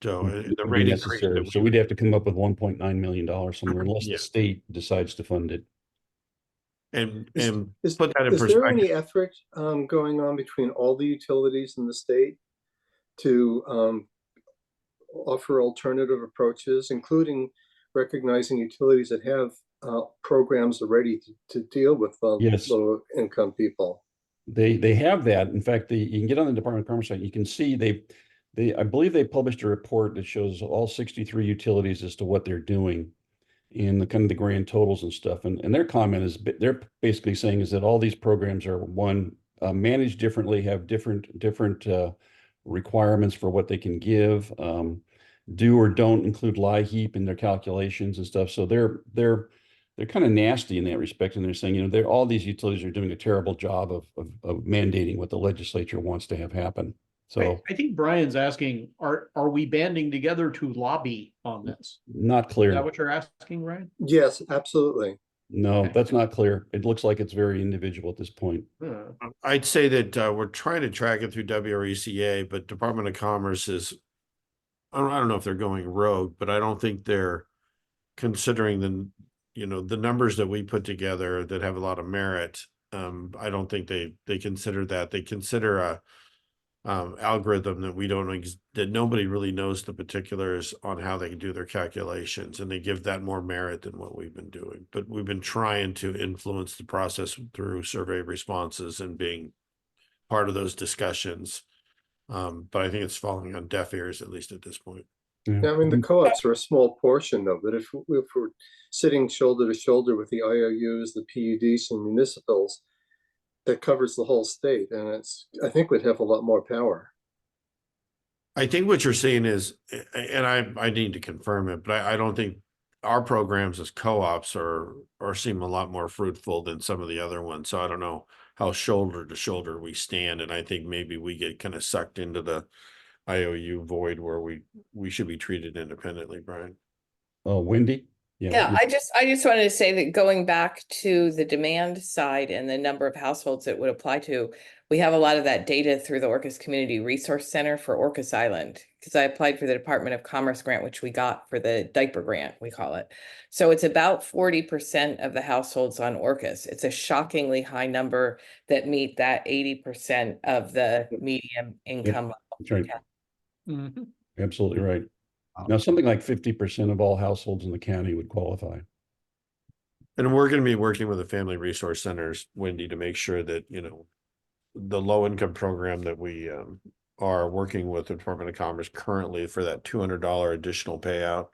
So Would the be rate necessary. increase. So we'd have to come up with $1.9 million somewhere, unless Yeah. the state decides to fund it. And Is put that in is there any perspective. effort going on between all the utilities in the state to offer alternative approaches, including recognizing utilities that have programs already to deal with Yes. low income people? They have that. In fact, you can get on the Department of Commerce site. You can see I believe they published a report that shows all 63 utilities as to what they're doing in the kind of the grand totals and stuff. And their comment is, they're basically saying is that all these programs are managed differently, have different requirements for what they can give, do or don't include LIHEAP in their calculations and stuff. So they're kind of nasty in that respect. And they're saying, all these utilities are doing a terrible job of mandating what the legislature wants to have happen. So I think Brian's asking, are we banding together to lobby on this? not Is clear. that what you're asking, Ryan? Yes, absolutely. No, Okay. that's not clear. It looks like it's very individual at this point. I'd say that we're trying to track it through WRECA, but Department of Commerce is, I don't know if they're going rogue, but I don't think they're considering the numbers that we put together that have a lot of merit, I don't think they consider that. They consider a algorithm that we don't that nobody really knows the particulars on how they do their calculations, and they give that more merit than what we've been doing. But we've been trying to influence the process through survey responses and being part of those discussions. But I think it's falling on deaf ears, at least at this point. Yeah, I mean, the co-ops are a small portion of it. If we're sitting shoulder to shoulder with the IOUs, the PUDs, and municipals, that covers the whole state, and I think we'd have a lot more power. I think what you're seeing is, and I need to confirm it, but I don't think our programs as co-ops are seem a lot more fruitful than some of the other ones. So I don't know how shoulder to shoulder we stand, and I think maybe we get kind of sucked into the IOU void where we should be treated independently, Brian. Oh, Wendy? Yeah, I just wanted to say that going back to the demand side and the number of households it would apply to, we have a lot of that data through the Orcas Community Resource Center for Orcas Island, because I applied for the Department of Commerce grant, which we got for the diaper grant, we call it. So it's about 40% of the households on Orcas. It's a shockingly high number that meet that 80% of the medium income level. That's right. Mhm. Absolutely right. Now, something like 50% of all households in the county would qualify. And we're going to be working with the Family Resource Centers, Wendy, to make sure that, the low income program that we are working with the Department of Commerce currently for that $200 additional payout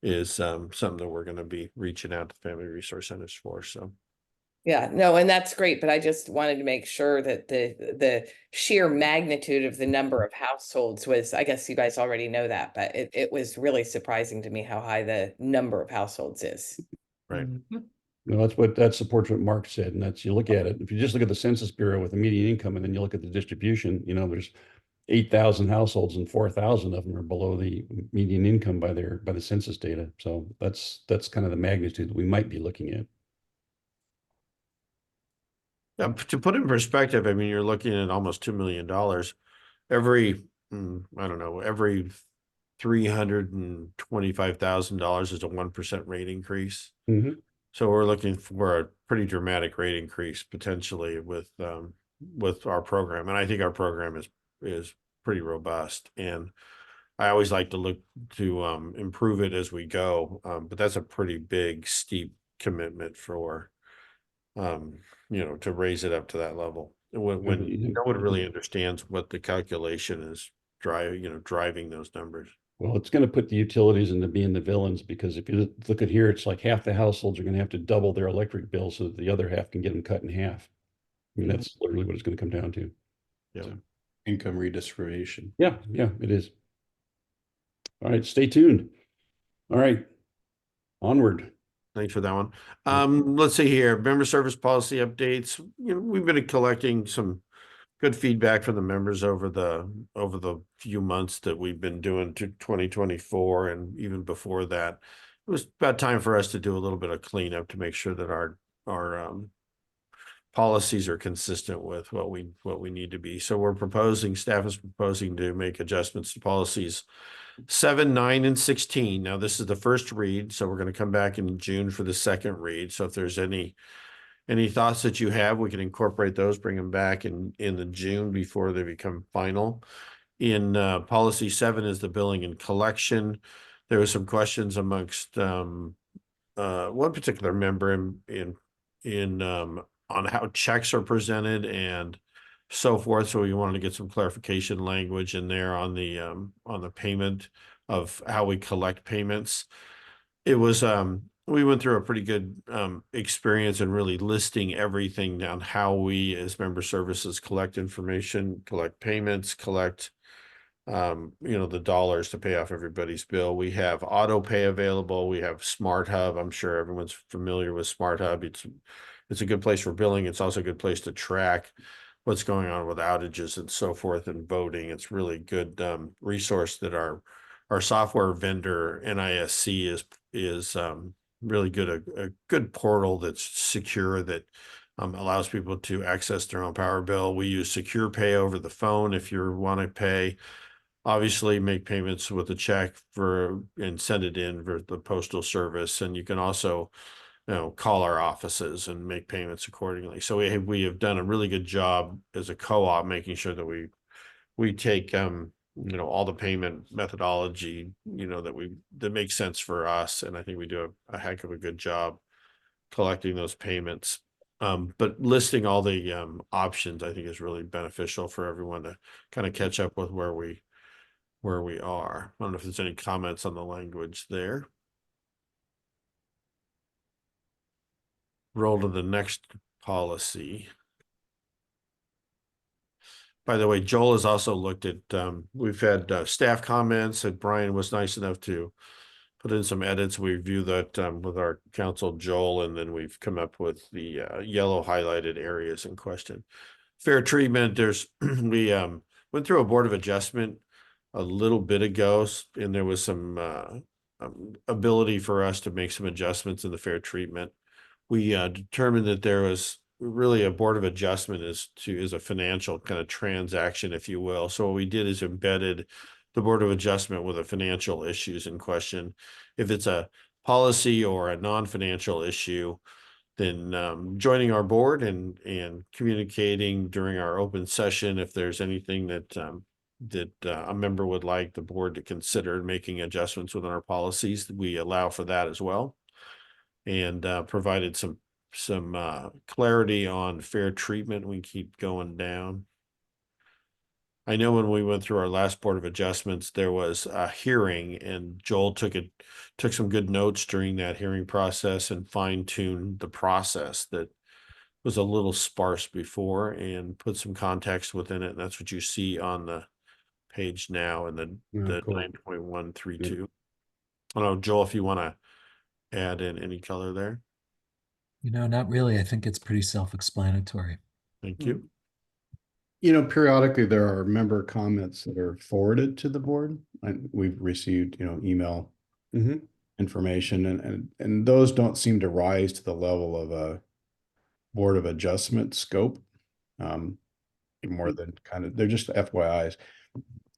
is something that we're going to be reaching out to Family Resource Centers for. So. Yeah, no, and that's great, but I just wanted to make sure that the sheer magnitude of the number of households was, I guess you guys already know that, but it was really surprising to me how high the number of households is. Right. Mhm. That supports what Mark said, and that's, you look at it, if you just look at the Census Bureau with the median income, and then you look at the distribution, there's 8,000 households and 4,000 of them are below the median income by the census data. So that's kind of the magnitude that we might be looking at. To put in perspective, I mean, you're looking at almost $2 million every, I don't know, every $325,000 is a 1% rate increase. Mhm. So we're looking for a pretty dramatic rate increase potentially with our program. And I think our program is pretty robust. And I always like to look to improve it as we go. But that's a pretty big, steep commitment for to raise it up to that level when no one really understands what the calculation is driving those numbers. Well, it's going to put the utilities into being the villains, because if you look at here, it's like half the households are going to have to double their electric bill so that the other half can get them cut in half. I mean, that's literally what it's going to come down to. Yeah. So, Income redistribution. yeah, it is. All right, stay tuned. All right, onward. Thanks for that one. Let's see here, member service policy updates. We've been collecting some good feedback from the members over the few months that we've been doing to 2024, and even before that. It was about time for us to do a little bit of cleanup to make sure that our policies are consistent with what we need to be. So staff is proposing to make adjustments to policies 7, 9, and 16. Now, this is the first read, so we're going to come back in June for the second read. So if there's any thoughts that you have, we can incorporate those, bring them back in the June before they become final. In policy 7 is the billing and collection. There were some questions amongst one particular member on how checks are presented and so forth. So we wanted to get some clarification language in there on the payment of how we collect payments. It was we went through a pretty good experience in really listing everything down, how we as member services collect information, collect payments, collect the dollars to pay off everybody's bill. We have auto pay available. We have Smart Hub. I'm sure everyone's familiar with Smart Hub. It's a good place for billing. It's also a good place to track what's going on with outages and so forth and voting. It's really good resource that our software vendor NISC is really good, a good portal that's secure, that allows people to access their own power bill. We use Secure Pay over the phone if you want to pay. obviously make payments with a check and send it in for the postal service. And you can also, call our offices and make payments accordingly. So we have done a really good job as a co-op, making sure that we take, all the payment methodology, that makes sense for us. And I think we do a heck of a good job collecting those payments. But listing all the options, I think, is really beneficial for everyone to kind of catch up with where we are. I don't know if there's any comments on the language there. Roll to the next policy. By the way, Joel has also looked at, we've had staff comments that Brian was nice enough to put in some edits. We reviewed that with our counsel, Joel, and then we've come up with the yellow highlighted areas in question. Fair treatment, we went through a board of adjustment a little bit ago, and there was some ability for us to make some adjustments in the fair treatment. We determined that there was really a board of adjustment is a financial kind of transaction, if you will. So what we did is embedded the board of adjustment with the financial issues in question. If it's a policy or a non-financial issue, then joining our board and communicating during our open session, if there's anything that a member would like the board to consider making adjustments within our policies, we allow for that as well. And provided some clarity on fair treatment. We keep going down. I know when we went through our last board of adjustments, there was a hearing, and Joel took some good notes during that hearing process and fine-tuned the process that was a little sparse before and put some context within it. And that's what you see on the page now in the Cool. 9.132. I don't know, Joel, if you want to add in any color there. Not really. I think it's pretty self-explanatory. Thank you. Periodically there are member comments that are forwarded to the board. We've received, email information, and those don't seem to rise to the level of a board of adjustment scope. More than they're just FYIs.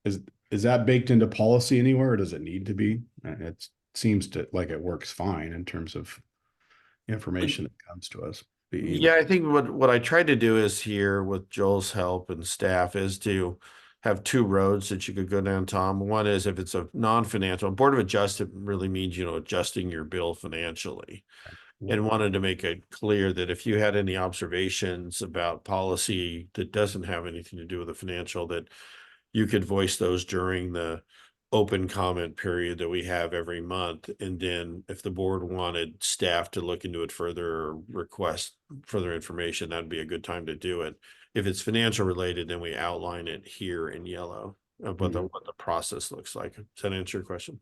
Is that baked into policy anywhere, or does it need to be? It seems like it works fine in terms of information that comes to us. Yeah, I think what I tried to do is here with Joel's help and staff is to have two roads that you could go down, Tom. One is if it's a non-financial, board of adjustment really means, adjusting your bill financially. And wanted to make it clear that if you had any observations about policy that doesn't have anything to do with the financial, that you could voice those during the open comment period that we have every month. And then if the board wanted staff to look into it further or request further information, that'd be a good time to do it. If it's financial related, then we outline it here in yellow about what the process looks like. Does that answer your question?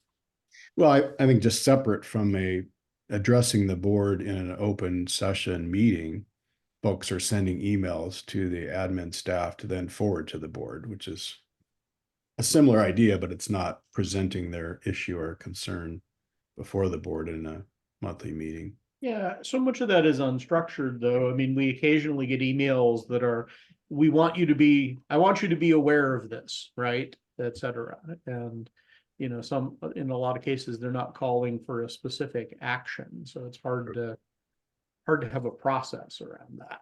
Well, I think just separate from addressing the board in an open session meeting, folks are sending emails to the admin staff to then forward to the board, which is a similar idea, but it's not presenting their issue or concern before the board in a monthly meeting. Yeah, so much of that is unstructured, though. I mean, we occasionally get emails that are, I want you to be aware of this, right, et cetera. And, in a lot of cases, they're not calling for a specific action. So it's hard to have a process around that.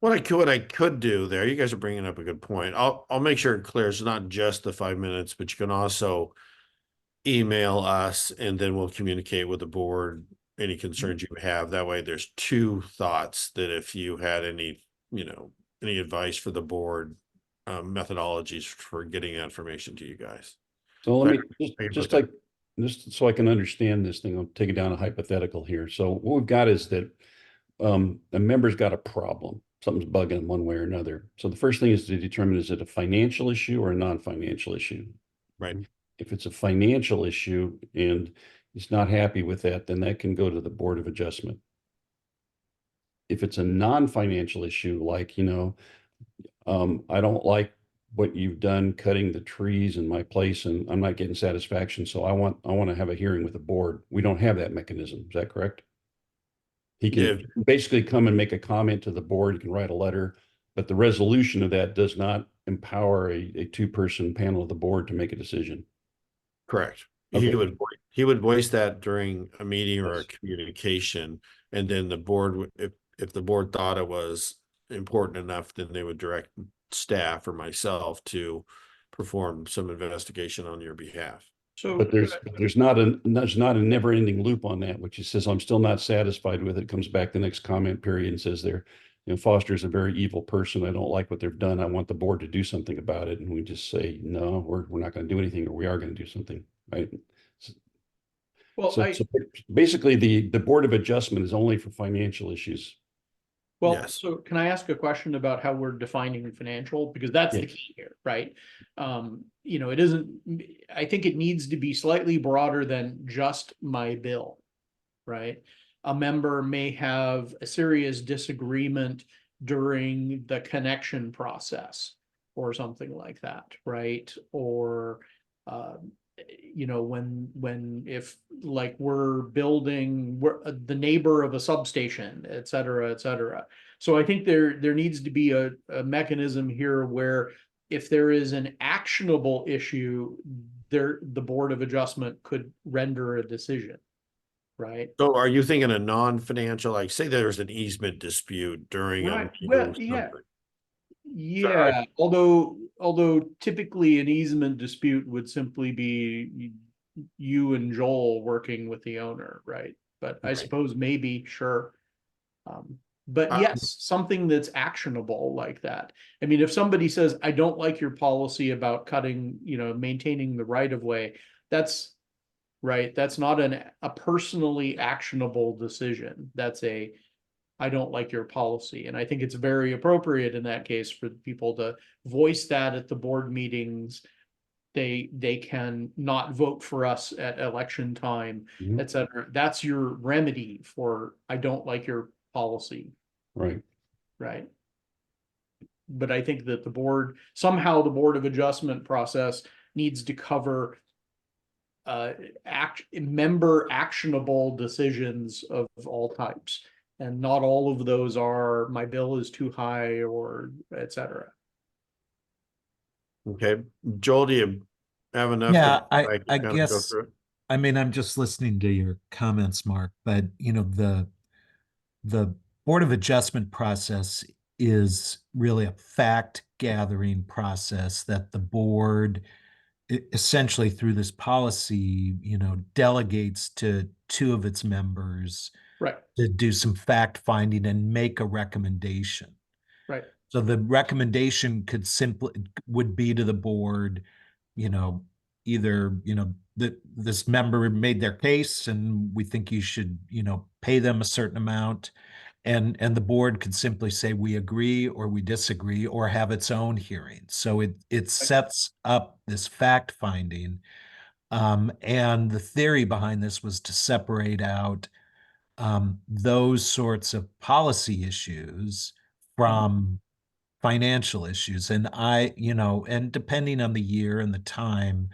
What I could do there, you guys are bringing up a good point. I'll make sure it clears, not just the 5 minutes, but you can also email us and then we'll communicate with the board any concerns you have. That way there's two thoughts that if you had any advice for the board, methodologies for getting information to you guys. So let me just so I can understand this thing, I'll take it down a hypothetical here. So what we've got is that a member's got a problem. Something's bugging them one way or another. So the first thing is to determine, is it a financial issue or a non-financial issue? Right. If it's a financial issue and he's not happy with that, then that can go to the board of adjustment. If it's a non-financial issue, like, I don't like what you've done cutting the trees in my place and I'm not getting satisfaction. So I want to have a hearing with the board. We don't have that mechanism. Is that correct? He can basically come and make a comment to the board. He can write a letter But the resolution of that does not empower a two-person panel of the board to make a decision. Correct. Okay. He would voice that during a meeting or a Yes. communication, and then the board, if the board thought it was important enough, then they would direct staff or myself to perform some investigation on your behalf. So, But there's not a never-ending loop on that, which he says, I'm still not satisfied with it. Comes back the next comment period and says Foster is a very evil person. I don't like what they've done. I want the board to do something about it. And we just say, no, we're not going to do anything, or we are going to do something, right? well, So basically the Board of Adjustment is only for financial issues. well, Yes. so can I ask a question about how we're defining financial? Because that's the Yes. key here, right? It isn't, I think it needs to be slightly broader than just my bill, right? A member may have a serious disagreement during the connection process or something like that, right? Or, if like we're building, the neighbor of a substation, et cetera, et cetera. So I think there needs to be a mechanism here where if there is an actionable issue, the Board of Adjustment could render a decision, right? So are you thinking a non-financial, like say there's an easement dispute during Right. a Well, meeting, yeah. something. Yeah, although typically an easement dispute would simply be you and Joel working with the owner, right? But I Right. suppose maybe, sure. But Uh, yes, something that's actionable like that. I mean, if somebody says, I don't like your policy about maintaining the right of way, that's right. That's not a personally actionable decision. That's I don't like your policy. And I think it's very appropriate in that case for people to voice that at the board meetings. They can not vote for us at election time, Mhm. et cetera. That's your remedy for, I don't like your policy, Right. right? But I think that the Board of Adjustment process needs to cover member actionable decisions of all types. And not all of those are, my bill is too high or et cetera. Okay, Joel, do you have enough? Yeah, to, I to kind of go guess, through it? I mean, I'm just listening to your comments, Mark, but the Board of Adjustment process is really a fact gathering process that the board essentially through this policy, delegates to two of its members Right, to do some fact finding and make a recommendation. right, So the recommendation would be to the board, either, that this member made their case and we think you should, pay them a certain amount. And the board could simply say, we agree or we disagree, or have its own hearing. So it sets up this fact finding. And the theory behind this was to separate out those sorts of policy issues from financial issues. And and depending on the year and the time,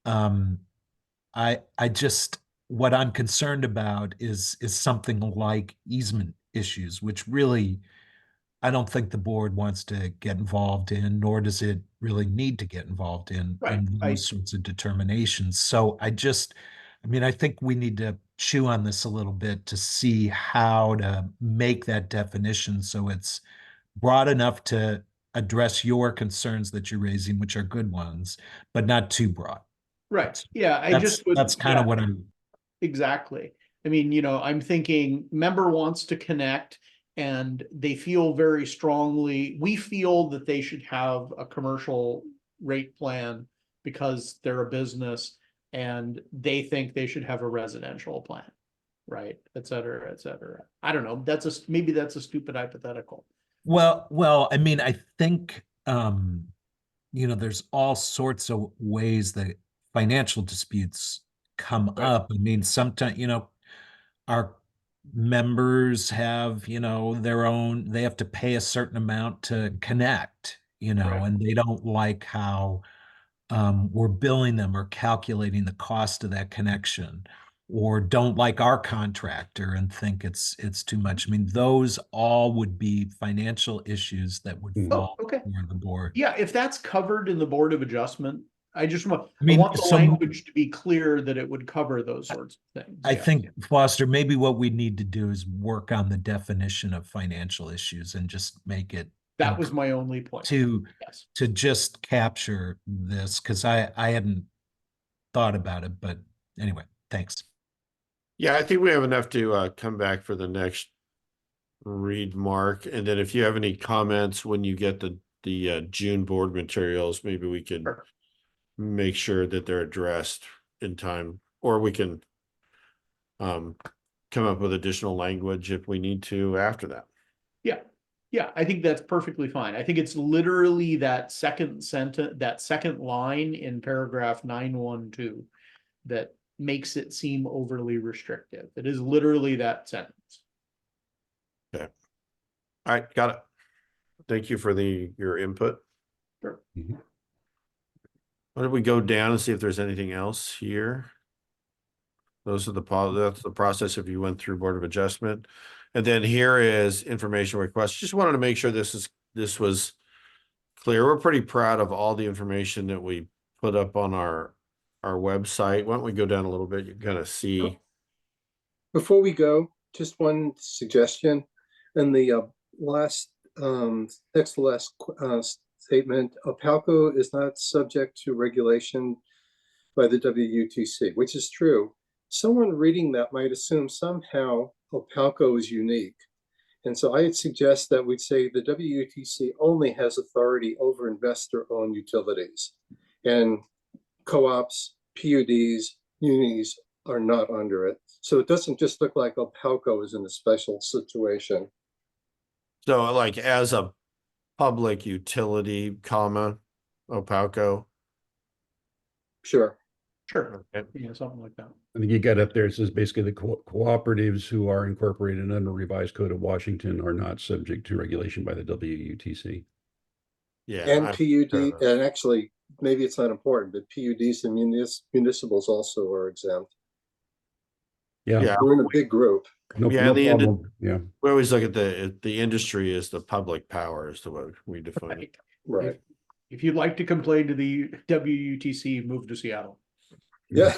I just, what I'm concerned about is something like easement issues, which really I don't think the board wants to get involved in, nor does it really need to get involved in right. those sorts of determinations. So I think we need to chew on this a little bit to see how to make that definition so it's broad enough to address your concerns that you're raising, which are good ones, but not too broad. Right. Yeah, That's kind of what I'm. Exactly. I mean, I'm thinking member wants to connect and they feel very strongly, we feel that they should have a commercial rate plan because they're a business and they think they should have a residential plan, right? Et cetera, et cetera. I don't know. Maybe that's a stupid hypothetical. Well, I mean, I think, there's all sorts of ways that financial disputes come Right. up. I mean, sometimes, our members have, they have to pay a certain amount to connect, Right. and they don't like how we're billing them or calculating the cost of that connection. or don't like our contractor and think it's too much. I mean, those all would be financial issues that would Mhm. fall Okay. on the board. Yeah, if that's covered in the Board of Adjustment, I just want, I mean, I want the so- language to be clear that it would cover those sorts of things. I Yeah. think, Foster, maybe what we need to do is work on the definition of financial issues and just make it That was my only point. to Yes. just capture this, because I hadn't thought about it, but anyway, thanks. Yeah, I think we have enough to come back for the next read, Mark. And then if you have any comments when you get the June board materials, maybe we can Sure. make sure that they're addressed in time, or we can come up with additional language if we need to after that. Yeah. Yeah, I think that's perfectly fine. I think it's literally that second sentence, that second line in paragraph 912 that makes it seem overly restrictive. It is literally that sentence. All right, got it. Thank you for your input. Sure. Mhm. Why don't we go down and see if there's anything else here? That's the process if you went through Board of Adjustment. And then here is information request. Just wanted to make sure this was clear. We're pretty proud of all the information that we put up on our website. Why don't we go down a little bit? You kind of see. Before we go, just one suggestion. In the next to last statement, Opalco is not subject to regulation by the WUTC, which is true. Someone reading that might assume somehow Opalco is unique. And so I'd suggest that we'd say the WUTC only has authority over investor-owned utilities. And co-ops, PUDs, unis are not under it. So it doesn't just look like Opalco is in a special situation. So like as a public utility, Opalco. Sure. Sure. Okay. Yeah, something like that. I think you got up there, it says basically the cooperatives who are incorporated under revised code of Washington are not subject to regulation by the WUTC. Yeah. And I've PUD, heard of that. and actually, maybe it's not important, but PUDs and municipals also are exempt. Yeah, Yeah. We're in a big group. no, Yeah, no in the end, problem. Yeah. We always look at the industry as the public power is the way we define it. Right. Right. If you'd like to complain to the WUTC, move to Seattle, Yeah.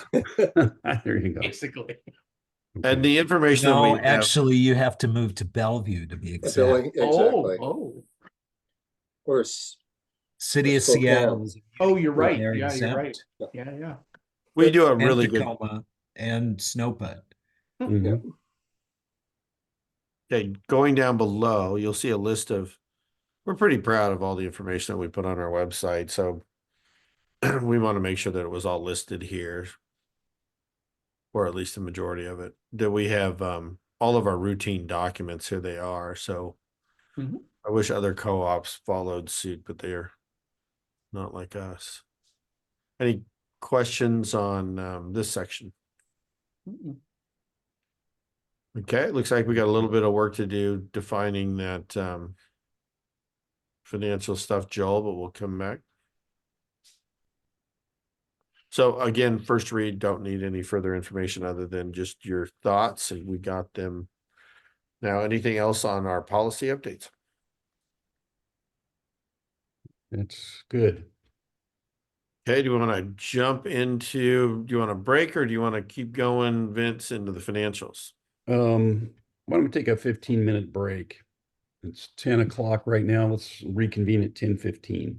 There you go. basically. And the information that No, we have, actually, you have to move to Bellevue to be exact. Billing, exactly. Oh, Or City of Spokane. Seattle. is- oh, you're right. they're Yeah, you're right. exempt. Yeah. we do a And really good. Tacoma and Snowput. Mhm. Okay, going down below, you'll see a list of, we're pretty proud of all the information that we put on our website, so we want to make sure that it was all listed here. Or at least the majority of it, that we have all of our routine documents, here they are, so. Mhm. I wish other co-ops followed suit, but they're not like us. Any questions on this section? Mm-mm. Okay, it looks like we got a little bit of work to do defining that financial stuff, Joel, but we'll come back. So again, first read, don't need any further information other than just your thoughts, and we got them. Now, anything else on our policy updates? That's good. Okay, do you want to jump into, do you want to break or do you want to keep going, Vince, into the financials? Why don't we take a 15-minute break? It's 10 o'clock right now. Let's reconvene at 10:15.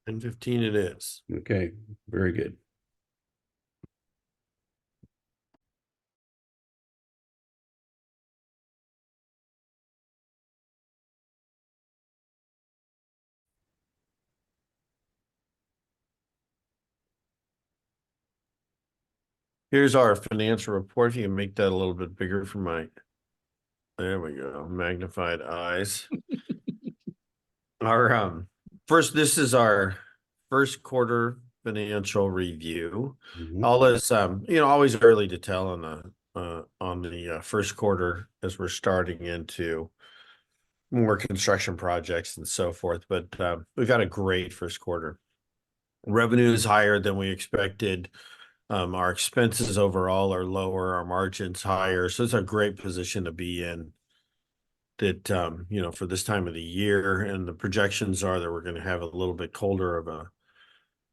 10:15 it is. Okay, very good. Here's our financial report. If you can make that a little bit bigger for my, there we go, magnified eyes. Our first, this is our first quarter financial review. Mhm. All this, always early to tell on the first quarter as we're starting into more construction projects and so forth. But we've had a great first quarter. Revenue is higher than we expected. Our expenses overall are lower, our margins higher, so it's a great position to be in. That you know, for this time of the year, and the projections are that we're going to have a little bit colder of a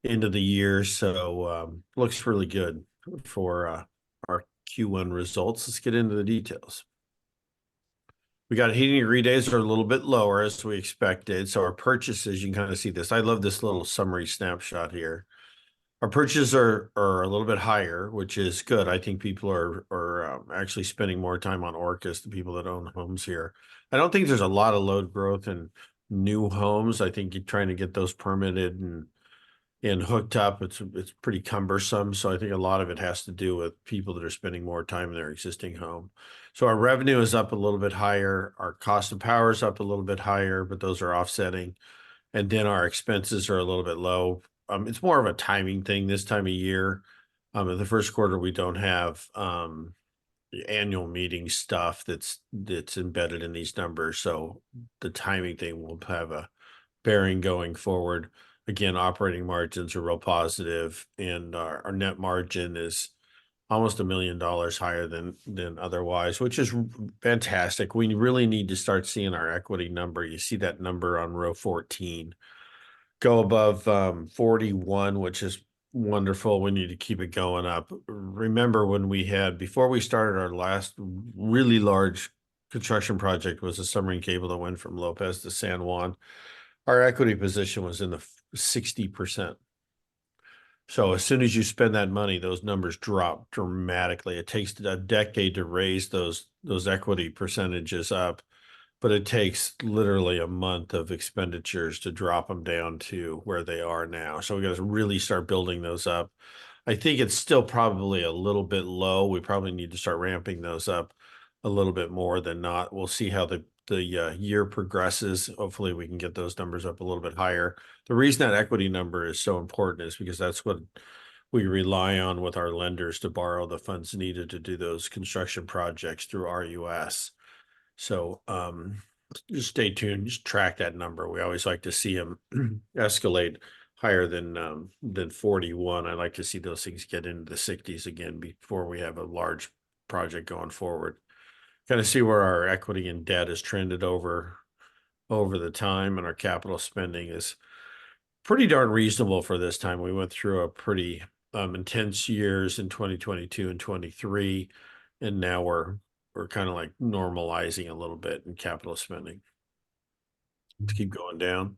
end of the year, so looks really good for our Q1 results. Let's get into the details. We got heating degree days are a little bit lower as we expected. So our purchases, you can kind of see this. I love this little summary snapshot here. Our purchases are a little bit higher, which is good. I think people are actually spending more time on Orcas, the people that own homes here. I don't think there's a lot of load growth in new homes. I think you're trying to get those permitted and hooked up. It's pretty cumbersome. So I think a lot of it has to do with people that are spending more time in their existing home. So our revenue is up a little bit higher. Our cost of power is up a little bit higher, but those are offsetting. And then our expenses are a little bit low. It's more of a timing thing this time of year. In the first quarter, we don't have the annual meeting stuff that's embedded in these numbers. So the timing thing will have a bearing going forward. Again, operating margins are real positive, and our net margin is almost $1 million higher than otherwise, which is fantastic. We really need to start seeing our equity number. You see that number on row 14 go above 41, which is wonderful. We need to keep it going up. Remember when before we started our last really large construction project was a submarine cable that went from Lopez to San Juan. Our equity position was in the 60%. So as soon as you spend that money, those numbers drop dramatically. It takes a decade to raise those equity percentages up, but it takes literally a month of expenditures to drop them down to where they are now. So we got to really start building those up. I think it's still probably a little bit low. We probably need to start ramping those up a little bit more than not. We'll see how the year progresses. Hopefully we can get those numbers up a little bit higher. The reason that equity number is so important is because that's what we rely on with our lenders to borrow the funds needed to do those construction projects through RUS. So just stay tuned, just track that number. We always like to see them escalate higher than 41. I like to see those things get into the 60s again before we have a large project going forward. Kind of see where our equity and debt has trended over the time, and our capital spending is pretty darn reasonable for this time. We went through a pretty intense years in 2022 and 23, and now we're kind of like normalizing a little bit in capital spending. Let's keep going down.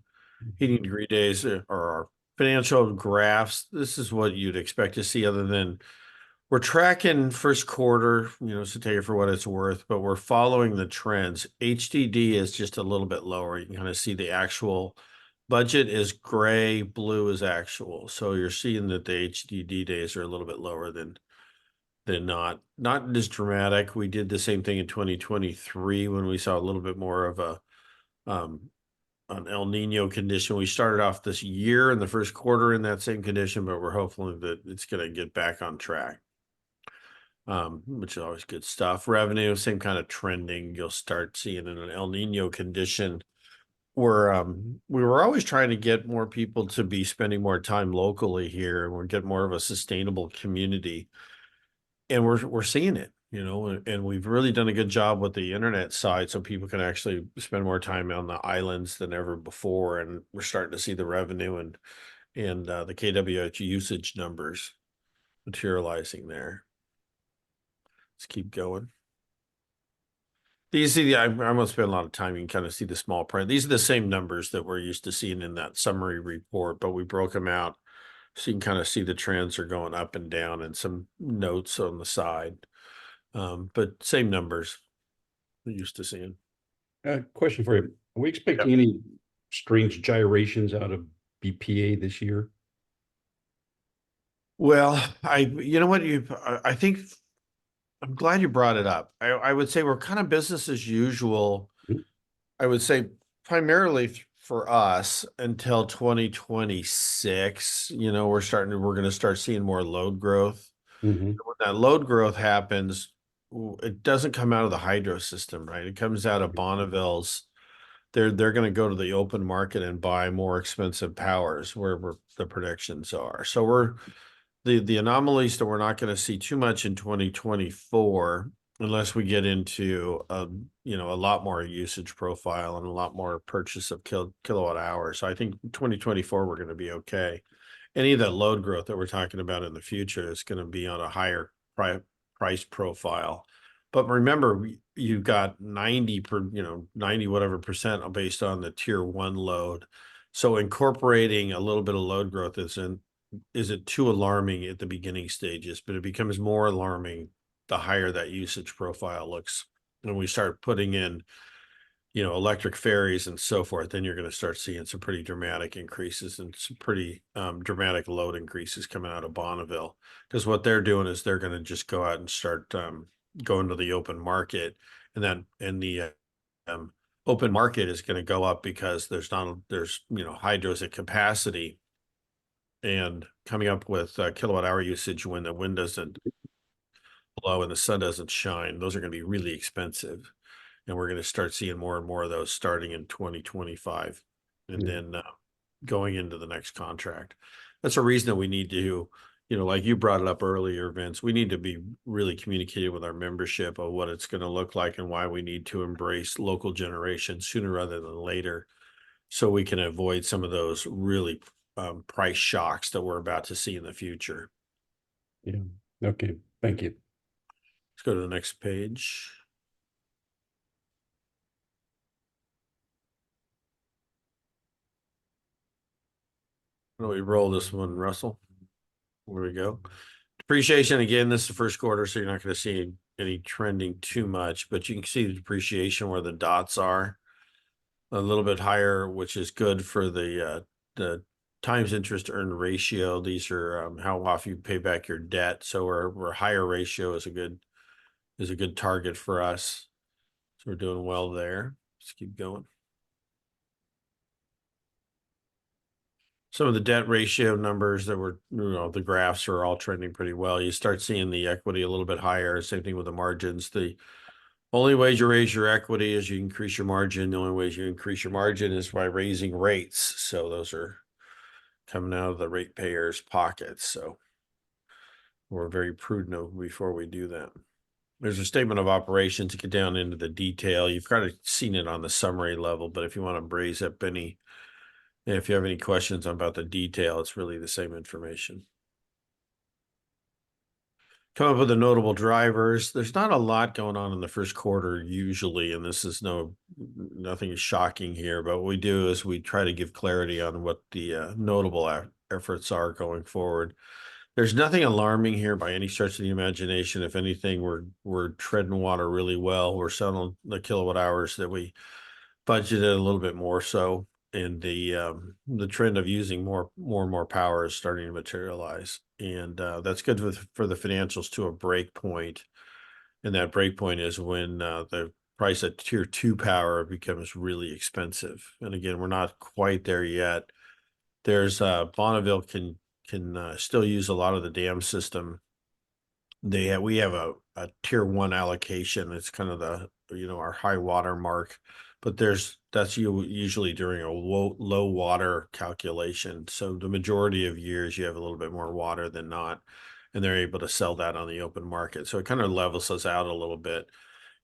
Heating degree days are our financial graphs. This is what you'd expect to see, other than we're tracking first quarter, so take it for what it's worth, but we're following the trends. HDD is just a little bit lower. You can kind of see the actual budget is gray, blue is actual. So you're seeing that the HDD days are a little bit lower than not as dramatic. We did the same thing in 2023 when we saw a little bit more of an El Nino condition. We started off this year in the first quarter in that same condition, but we're hopeful that it's going to get back on track. Which is always good stuff. Revenue, same kind of trending. You'll start seeing in an El Nino condition where we were always trying to get more people to be spending more time locally here, and we're getting more of a sustainable community. And we're seeing it, and we've really done a good job with the internet side, so people can actually spend more time on the islands than ever before. And we're starting to see the revenue and the KWH usage numbers materializing there. Let's keep going. I'm going to spend a lot of time. You can kind of see the small print. These are the same numbers that we're used to seeing in that summary report, but we broke them out so you can kind of see the trends are going up and down, and some notes on the side. But same numbers we're used to seeing. Question for you. Are we expecting any strange gyrations out of BPA this year? Well, I think I'm glad you brought it up. I would say we're kind of business as usual. I would say primarily for us until 2026. We're going to start seeing more load growth. When that load growth happens, it doesn't come out of the hydro system, right? It comes out of Bonneville's. They're going to go to the open market and buy more expensive powers where the predictions are. So the anomalies that we're not going to see too much in 2024 unless we get into you know, a lot more usage profile and a lot more purchase of kilowatt hours. So I think 2024 we're going to be okay. Any of that load growth that we're talking about in the future is going to be on a higher price profile. But remember, you've got 90 whatever percent based on the tier 1 load. So incorporating a little bit of load growth isn't too alarming at the beginning stages, but it becomes more alarming the higher that usage profile looks. When we start putting in, you know, electric ferries and so forth, then you're going to start seeing some pretty dramatic increases and some pretty dramatic load increases coming out of Bonneville. Because what they're doing is they're going to just go out and start going to the open market, and the open market is going to go up because there's you know, hydros at capacity, and coming up with kilowatt hour usage when the wind doesn't blow and the sun doesn't shine, those are going to be really expensive. And we're going to start seeing more and more of those starting in 2025 and then going into the next contract. That's a reason that we need to, you know, like you brought it up earlier, Vince, we need to be really communicating with our membership of what it's going to look like and why we need to embrace local generation sooner rather than later, so we can avoid some of those really price shocks that we're about to see in the future. Yeah. Okay. Thank you. Let's go to the next page. Why don't we roll this one, Russell? There we go. Depreciation, again, this is the first quarter, so you're not going to see any trending too much, but you can see the depreciation where the dots are a little bit higher, which is good for the times interest earned ratio. These are how often you pay back your debt. So we're higher ratio is a good target for us. So we're doing well there. Let's keep going. Some of the debt ratio numbers that were, you know, the graphs are all trending pretty well. You start seeing the equity a little bit higher. Same thing with the margins. The only ways you raise your equity is you increase your margin. The only ways you increase your margin is by raising rates. So those are coming out of the ratepayers' pockets. So we're very prudent before we do that. There's a statement of operations to get down into the detail. You've kind of seen it on the summary level, but if you want to braze up if you have any questions about the detail, it's really the same information. Come up with the notable drivers. There's not a lot going on in the first quarter usually, and this is nothing is shocking here, but what we do is we try to give clarity on what the notable efforts are going forward. There's nothing alarming here by any stretch of the imagination. If anything, we're treading water really well. We're selling the kilowatt hours that we budgeted a little bit more so. And the trend of using more and more power is starting to materialize, and that's good for the financials to a break point. And that break point is when the price of tier 2 power becomes really expensive. And again, we're not quite there yet. There's Bonneville can still use a lot of the dam system. We have a tier 1 allocation. It's kind of the, you know, our high water mark. But that's usually during a low water calculation. So the majority of years you have a little bit more water than not, and they're able to sell that on the open market. So it kind of levels us out a little bit.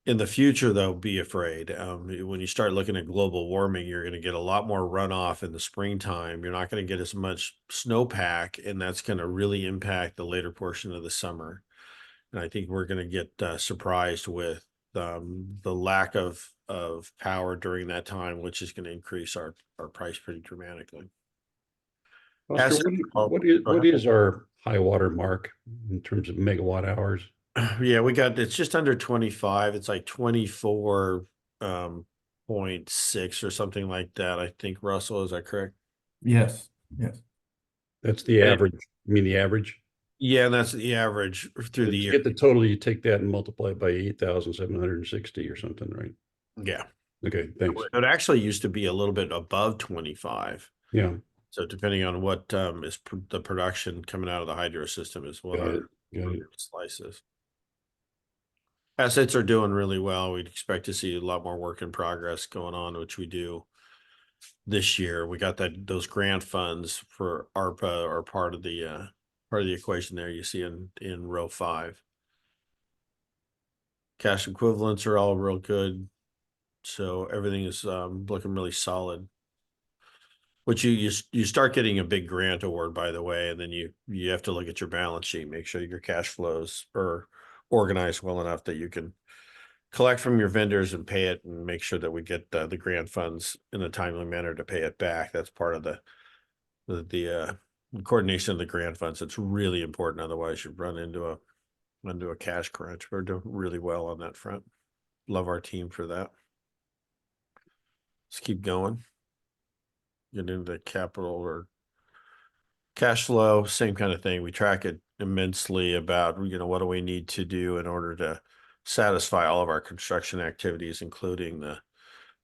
In the future, though, be afraid. When you start looking at global warming, you're going to get a lot more runoff in the springtime. You're not going to get as much snowpack, and that's going to really impact the later portion of the summer. And I think we're going to get surprised with the lack of power during that time, which is going to increase our price pretty dramatically. Oscar, what is our high water mark in terms of megawatt hours? Yeah, it's just under 25. It's like 24.6 or something like that. I think, Russell, is that correct? Yes. That's the average. You mean the average? Yeah, that's the average through the year. To get the total, you take that and multiply it by 8,760 or something, right? Yeah. Okay, thanks. It actually used to be a little bit above 25. Yeah. So depending on what is the production coming out of the hydro system is what our slice is. Assets are doing really well. We'd expect to see a lot more work in progress going on, which we do this year. We got those grant funds for ARPA are part of part of the equation there you see in row 5. Cash equivalents are all real good. So everything is looking really solid. Which you start getting a big grant award, by the way, and then you have to look at your balance sheet, make sure your cash flows are organized well enough that you can collect from your vendors and pay it, and make sure that we get the grant funds in a timely manner to pay it back. That's part of the coordination of the grant funds. It's really important. Otherwise, you run into a cash crunch. We're doing really well on that front. Love our team for that. Let's keep going. Get into capital or cash flow, same kind of thing. We track it immensely about, what do we need to do in order to satisfy all of our construction activities, including the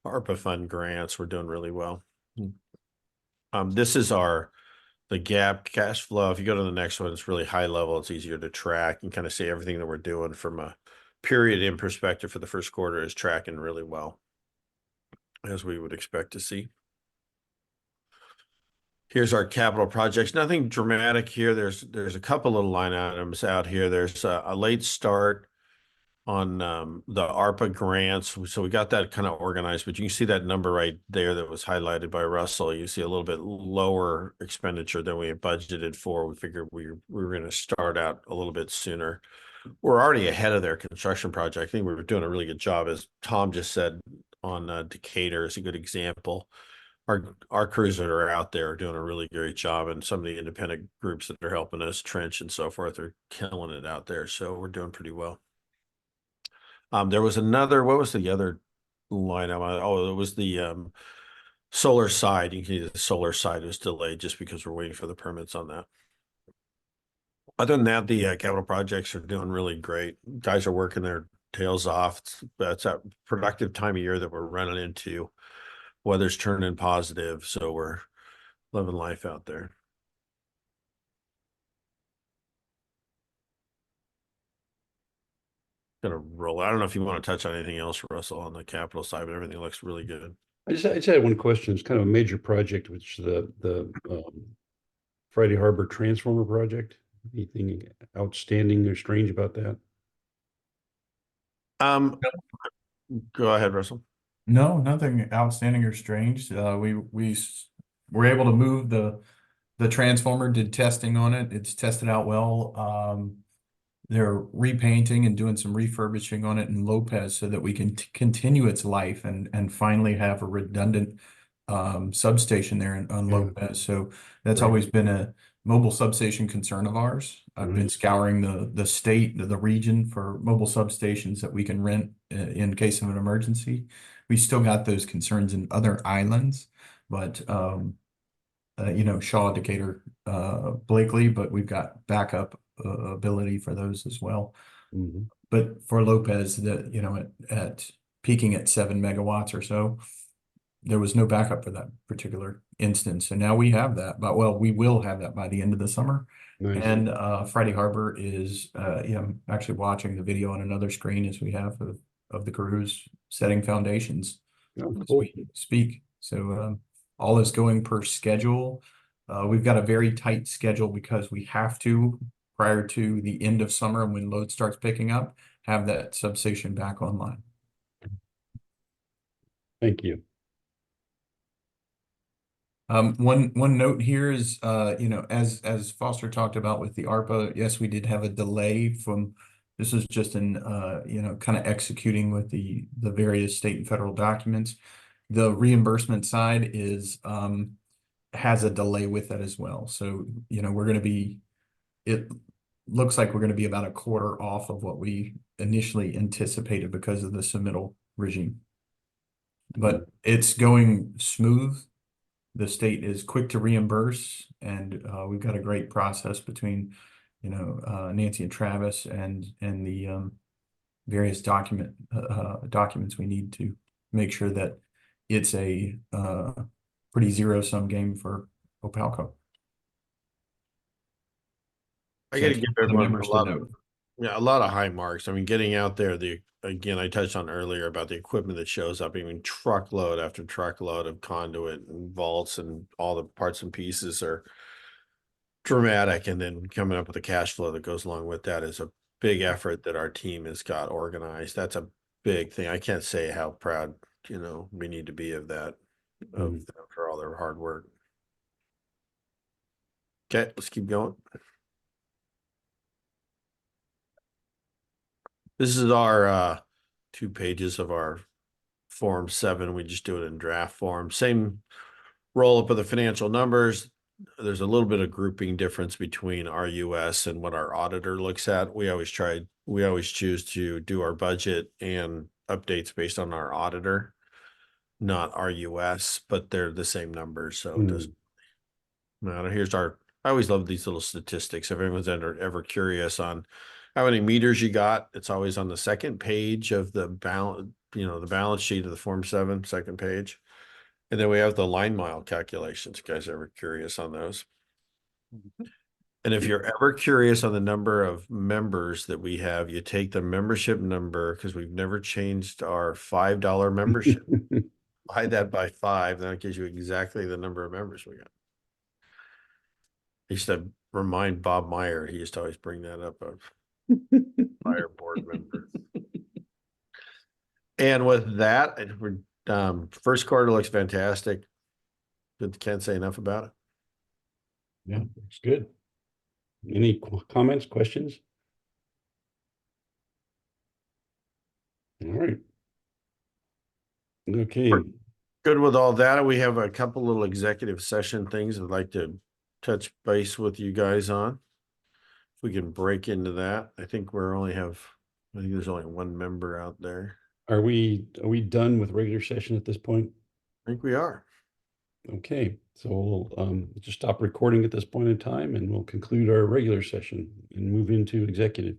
ARPA fund grants. We're doing really well. This is the GAAP cash flow. If you go to the next one, it's really high level. It's easier to track and kind of see everything that we're doing from a period in perspective for the first quarter is tracking really well, as we would expect to see. Here's our capital projects. Nothing dramatic here. There's a couple little line items out here. There's a late start on the ARPA grants. So we got that kind of organized, but you can see that number right there that was highlighted by Russell. You see a little bit lower expenditure than we had budgeted for. We figured we were going to start out a little bit sooner. We're already ahead of their construction project. I think we were doing a really good job, as Tom just said, on Decatur is a good example. Our crews that are out there are doing a really great job, and some of the independent groups that are helping us trench and so forth are killing it out there. So we're doing pretty well. There was another, what was the other line? Oh, it was the solar side. You can see the solar side was delayed just because we're waiting for the permits on that. Other than that, the capital projects are doing really great. Guys are working their tails off. It's a productive time of year that we're running into. Weather's turning positive, so we're living life out there. Gonna roll. I don't know if you want to touch on anything else, Russell, on the capital side, but everything looks really good. I just had one question. It's kind of a major project, which the Friday Harbor Transformer project. Anything outstanding or strange about that? Go ahead, Russell. No, nothing outstanding or strange. We were able to move the transformer, did testing on it. It's tested out well. They're repainting and doing some refurbishing on it in Lopez so that we can continue its life and finally have a redundant substation there on Lopez. So that's always been a mobile substation concern of ours. I've been scouring the state, the region for mobile substations that we can rent in case of an emergency. We still got those concerns in other islands, but Shaw, Decatur, Blakely, but we've got backup ability for those as well. But for Lopez, at peaking at 7 megawatts or so, there was no backup for that particular instance. So now we have that, but we will have that by the end of the summer. Nice. And Friday Harbor is, I'm actually watching the video on another screen as we have of the crews setting foundations as we speak. So all is going per schedule. We've got a very tight schedule because we have to, prior to the end of summer when load starts picking up, have that substation back online. Thank you. One note here is, as Foster talked about with the ARPA, yes, we did have a delay from, this is just in, kind of executing with the various state and federal documents. The reimbursement side has a delay with that as well. So, we're going to be, it looks like we're going to be about a quarter off of what we initially anticipated because of the submittal regime. But it's going smooth. The state is quick to reimburse, and we've got a great process between, Nancy and Travis and the various documents we need to make sure that it's a pretty zero-sum game for Opalco. I got to give everyone a lot of high marks. I mean, getting out there, again, I touched on earlier about the equipment that shows up. I mean, truckload after truckload of conduit and vaults and all the parts and pieces are dramatic, and then coming up with the cash flow that goes along with that is a big effort that our team has got organized. That's a big thing. I can't say how proud, we need to be of that, of them for all their hard work. Okay, let's keep going. This is our 2 pages of our Form 7. We just do it in draft form. Same roll up of the financial numbers. There's a little bit of grouping difference between our US and what our auditor looks at. We always choose to do our budget and updates based on our auditor, not our US, but they're the same numbers. So it doesn't matter. I always love these little statistics. If anyone's ever curious on how many meters you got, it's always on the second page of the balance, the balance sheet of the Form 7, second page. And then we have the line mile calculations. You guys ever curious on those? And if you're ever curious on the number of members that we have, you take the membership number, because we've never changed our $5 membership. Divide that by 5, then it gives you exactly the number of members we got. I used to remind Bob Meyer, he used to always bring that up, of prior board member. And with that, we're first quarter looks fantastic. Can't say enough about it. Yeah, it's good. Any comments, questions? All right. Okay. Good with all that. We have a couple little executive session things I'd like to touch base with you guys on. If we can break into that. I think there's only one member out there. Are we done with regular session at this point? I think we are. Okay, so we'll just stop recording at this point in time, and we'll conclude our regular session and move into executive.